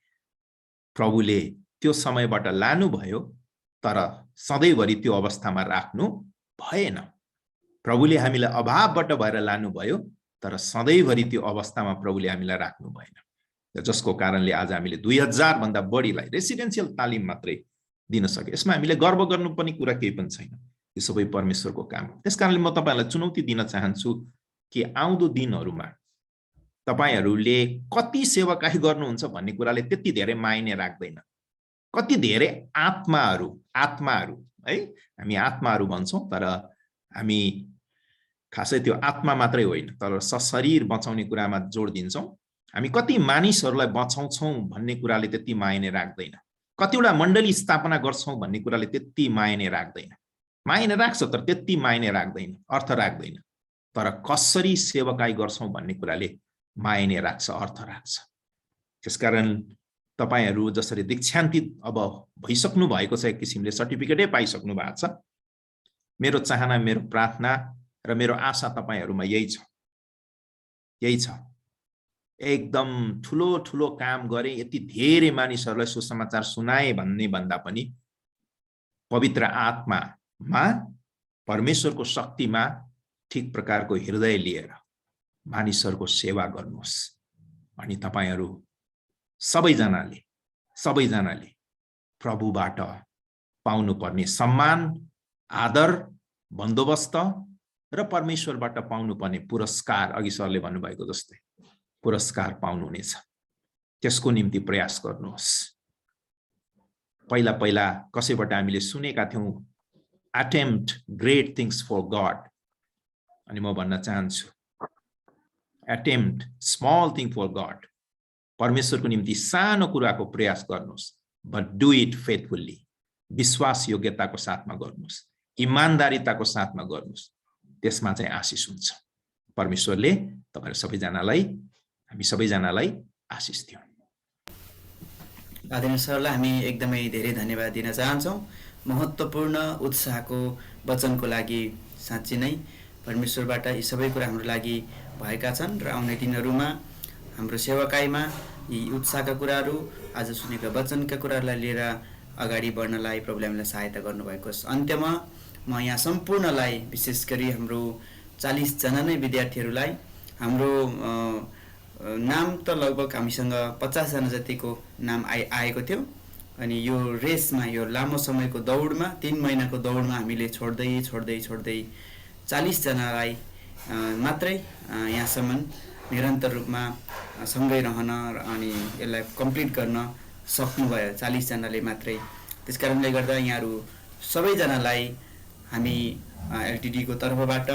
प्रभुले त्यो समयबाट लानुभयो, तर सधैँभरि त्यो अवस्थामा राख्नु भएन। प्रभुले हामीलाई अभावबाट भएर लानुभयो, तर सधैँभरि त्यो अवस्थामा प्रभुले हामीलाई राख्नु भएन। जसको कारणले आज हामीले 2000 भन्दा बढीलाई रेसिडेन्सियल तालिम मात्रै दिन सके। यसमा हामीले गर्व गर्नुपर्ने कुरा केही पनि छैन। यो सबै परमेश्वरको काम हो। त्यसकारणले म तपाईहरुलाई चुनौती दिन चाहन्छु कि आउँदो दिनहरुमा तपाईहरुले कति सेवाकाई गर्नुहुन्छ भन्ने कुराले त्यति धेरै मायने राख्दैन। कति धेरै आत्माहरू है, हामी आत्माहरू भन्छौं, तर हामी खासै त्यो आत्मा मात्रै होइन तर सशरीर बचाउने कुरामा जोड दिन्छौं। हामी कति मानिसहरूलाई बचाउँछौं भन्ने कुराले त्यति मायने राख्दैन। कतिवटा मण्डली स्थापना गर्छौं भन्ने कुराले त्यति मायने राख्दैन। मायने राख्छ तर त्यति मायने राख्दैन, अर्थ राख्दैन। तर कसरी सेवाकाई गर्छौं भन्ने कुराले मायने राख्छ, अर्थ राख्छ। त्यसकारण तपाईहरु जसरी दीक्षान्तित अब भइसक्नु भएको छ, एक किसिमले सर्टिफिकेटै पाइसक्नु भएको छ, मेरो चाहना, मेरो प्रार्थना र मेरो आशा तपाईहरुमा यही छ। एकदम ठुलो काम गरे, यति धेरै मानिसहरूलाई सुसमाचार सुनाए भन्ने भन्दा पनि पवित्र आत्मामा परमेश्वरको शक्तिमा ठीक प्रकारको हृदय लिएर मानिसहरूको सेवा गर्नुहोस्। अनि तपाईहरु सबैजनाले प्रभुबाट पाउनुपर्ने सम्मान, आदर, बन्दोबस्त र परमेश्वरबाट पाउनुपर्ने पुरस्कार, अघि सरले भन्नुभएको जस्तै पुरस्कार पाउनुहुनेछ। त्यसको निम्ति प्रयास गर्नुहोस्। पहिला कसैबाट हामीले सुनेका थियौं, attempt great things for God, अनि म भन्न चाहन्छु attempt small thing for God. परमेश्वरको निम्ति सानो कुराको प्रयास गर्नुहोस्, बट डू इट फेथफुल्ली। विश्वास योग्यताको साथमा गर्नुहोस्, इमानदारीताको साथमा गर्नुहोस्। त्यसमा चाहिँ आशिष हुन्छ। परमेश्वरले हामी सबैजनालाई आशिष दिउन्। आदरणीय सरलाई हामी एकदमै धेरै धन्यवाद दिन चाहन्छौं। महत्त्वपूर्ण उत्साहको वचनको लागि साँच्चै नै परमेश्वरबाट यी सबै कुरा हाम्रो लागि भएका छन् र आउने दिनहरूमा हाम्रो सेवाकाईमा यी उत्साहका कुराहरू, आज सुनेका वचनका कुराहरूलाई लिएर अगाडि बढ्नलाई प्रभुले हामीलाई सहायता गर्नुभएको छ। अन्त्यमा म यहाँ सम्पूर्णलाई, विशेष गरी हाम्रो 40 जना नै विद्यार्थीहरूलाई, हाम्रो नाम त लगभग हामीसँग 50 जना जतिको नाम आएको थियो। अनि यो रेसमा, यो लामो समयको दौडमा, 3 महिनाको दौडमा हामीले छोड्दै 40 जनालाई मात्रै यहाँसम्म निरन्तर रूपमा सँगै रहन अनि यसलाई कम्प्लिट गर्न सक्नुभयो, 40 जनाले मात्रै। त्यसकारणले गर्दा यहाँहरू सबैजनालाई हामी एलटिडीको तर्फबाट,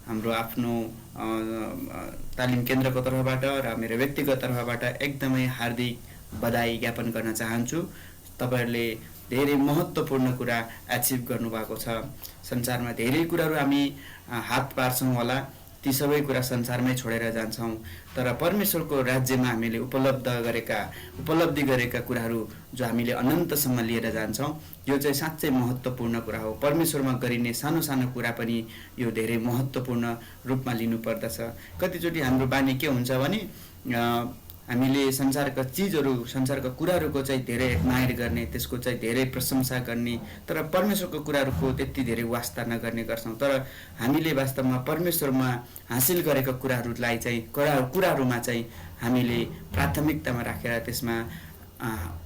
हाम्रो आफ्नो तालिम केन्द्रको तर्फबाट र मेरो व्यक्तिगत तर्फबाट एकदमै हार्दिक बधाई ज्ञापन गर्न चाहन्छु। तपाईहरुले धेरै महत्त्वपूर्ण कुरा एचिभ गर्नुभएको छ। संसारमा धेरै कुराहरू हामी हात पार्छौं होला, ती सबै कुरा संसारमै छोडेर जान्छौँ। तर परमेश्वरको राज्यमा हामीले उपलब्धि गरेका कुराहरू जो हामीले अनन्तसम्म लिएर जान्छौँ, यो चाहिँ साँच्चै महत्त्वपूर्ण कुरा हो। परमेश्वरमा गरिने सानो सानो कुरा पनि यो धेरै महत्त्वपूर्ण रूपमा लिनुपर्दछ। कतिचोटि हाम्रो बानी के हुन्छ भने हामीले संसारका चिजहरू, संसारका कुराहरूको चाहिँ धेरै एडमायर गर्ने, त्यसको चाहिँ धेरै प्रशंसा गर्ने, तर परमेश्वरको कुराहरूको त्यति धेरै वास्ता नगर्ने गर्छौँ। तर हामीले वास्तवमा परमेश्वरमा हासिल गरेका कुराहरूलाई चाहिँ कुराहरूमा चाहिँ हामीले प्राथमिकतामा राखेर त्यसमा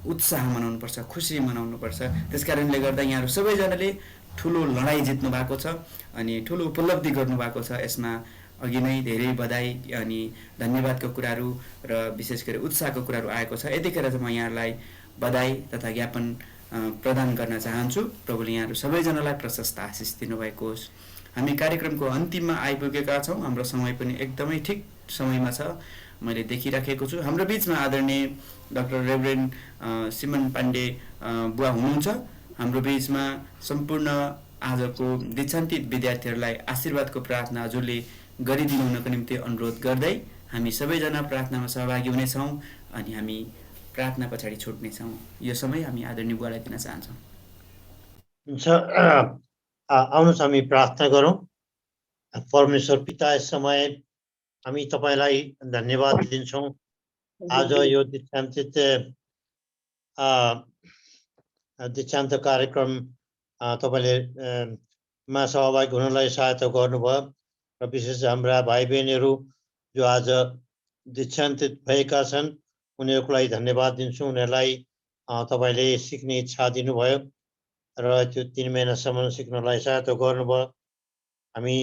उत्साह मनाउनुपर्छ, खुसी मनाउनुपर्छ। त्यसकारणले गर्दा यहाँहरू सबैजनाले ठुलो लडाइँ जित्नु भएको छ अनि ठुलो उपलब्धि गर्नुभएको छ। यसमा अघि नै धेरै बधाई अनि धन्यवादको कुराहरू र विशेष गरी उत्साहको कुराहरू आएको छ। यतिखेर चाहिँ म यहाँहरूलाई बधाई तथा ज्ञापन प्रदान गर्न चाहन्छु। प्रभुले यहाँहरू सबैजनालाई प्रशस्त आशिष दिनुभएको होस्। हामी कार्यक्रमको अन्तिममा आइपुगेका छौँ। हाम्रो समय पनि एकदमै ठिक समयमा छ, मैले देखिराखेको छु। हाम्रो बिचमा आदरणीय डाक्टर रेभरेन्ड सिमन पाण्डे बुवा हुनुहुन्छ। हाम्रो बिचमा सम्पूर्ण आजको दीक्षान्तित विद्यार्थीहरूलाई आशीर्वादको प्रार्थना हजुरले गरिदिनु हुनको निम्ति अनुरोध गर्दै हामी सबैजना प्रार्थनामा सहभागी हुनेछौँ अनि हामी प्रार्थना पछाडि छुट्नेछौँ। यो समय हामी आदरणीय बुवालाई दिन चाहन्छौँ। हुन्छ, आउनुहोस् हामी प्रार्थना गरौँ। परमेश्वर पिता, यस समय हामी तपाईँलाई धन्यवाद दिन्छौँ। आज यो दीक्षान्त कार्यक्रम तपाईँले मा सहभागी हुनलाई सहायता गर्नुभयो र विशेष हाम्रा भाइ बहिनीहरू जो आज दीक्षान्तित भएका छन् उनीहरूको लागि धन्यवाद दिन्छु। उनीहरूलाई तपाईँले सिक्ने इच्छा दिनुभयो र त्यो 3 महिनासम्म सिक्नलाई सहायता गर्नुभयो। हामी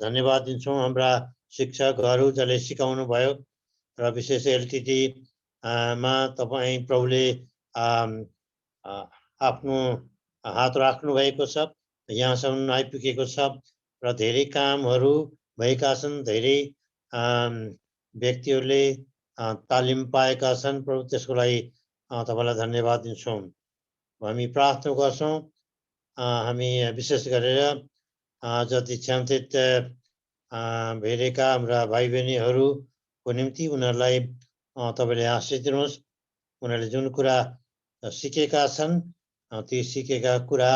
धन्यवाद दिन्छौँ हाम्रा शिक्षकहरू जसले सिकाउनु भयो र विशेष एलटिडी मा तपाईँ प्रभुले आफ्नो हात राख्नु भएको छ, यहाँसम्म आइपुगेको छ र धेरै कामहरू भएका छन्, धेरै व्यक्तिहरूले तालिम पाएका छन्। प्रभु त्यसको लागि तपाईँलाई धन्यवाद दिन्छौँ। हामी प्रार्थना गर्छौँ, हामी विशेष गरेर जति दीक्षान्तित भएका हाम्रा भाइ बहिनीहरूको निम्ति उनीहरूलाई तपाईँले आशिष दिनुहोस्। उनीहरूले जुन कुरा सिकेका छन् ती सिकेका कुरा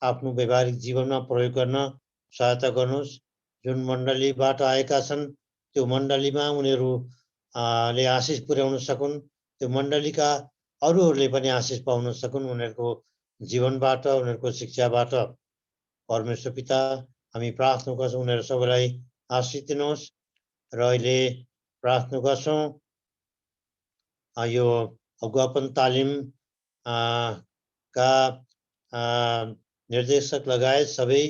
आफ्नो व्यवहारिक जीवनमा प्रयोग गर्न सहायता गर्नुहोस्। जुन मण्डलीबाट आएका छन् त्यो मण्डलीमा उनीहरूले आशिष पुर्याउन सकुन्, त्यो मण्डलीका अरूहरूले पनि आशिष पाउन सकुन् उनीहरूको जीवनबाट, उनीहरूको शिक्षाबाट। परमेश्वर पिता, हामी प्रार्थना गर्छौँ उनीहरू सबैलाई आशिष दिनुहोस् र अहिले प्रार्थना गर्छौँ यो अगुवापन तालिम का निर्देशक लगायत सबै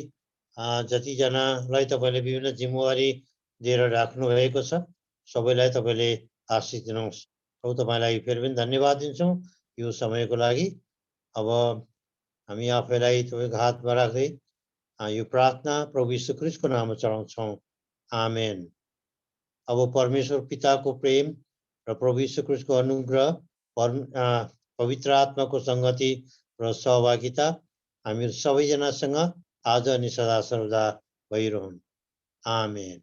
जतिजनालाई तपाईँले विभिन्न जिम्मेवारी दिएर राख्नु भएको छ, सबैलाई तपाईँले आशिष दिनुहोस्। प्रभु तपाईँलाई फेरि पनि धन्यवाद दिन्छौँ यो समयको लागि। अब हामी आफैलाई तपाईँको हातमा राख्दै यो प्रार्थना प्रभु यीशु ख्रीष्टको नाममा चढाउँछौँ। आमेन। अब परमेश्वर पिताको प्रेम र प्रभु यीशु ख्रीष्टको अनुग्रह, पवित्र आत्माको सङ्गति र सहभागिता हामीहरू सबैजनासँग आज अनि सदा सर्वदा भइरहन्। आमेन।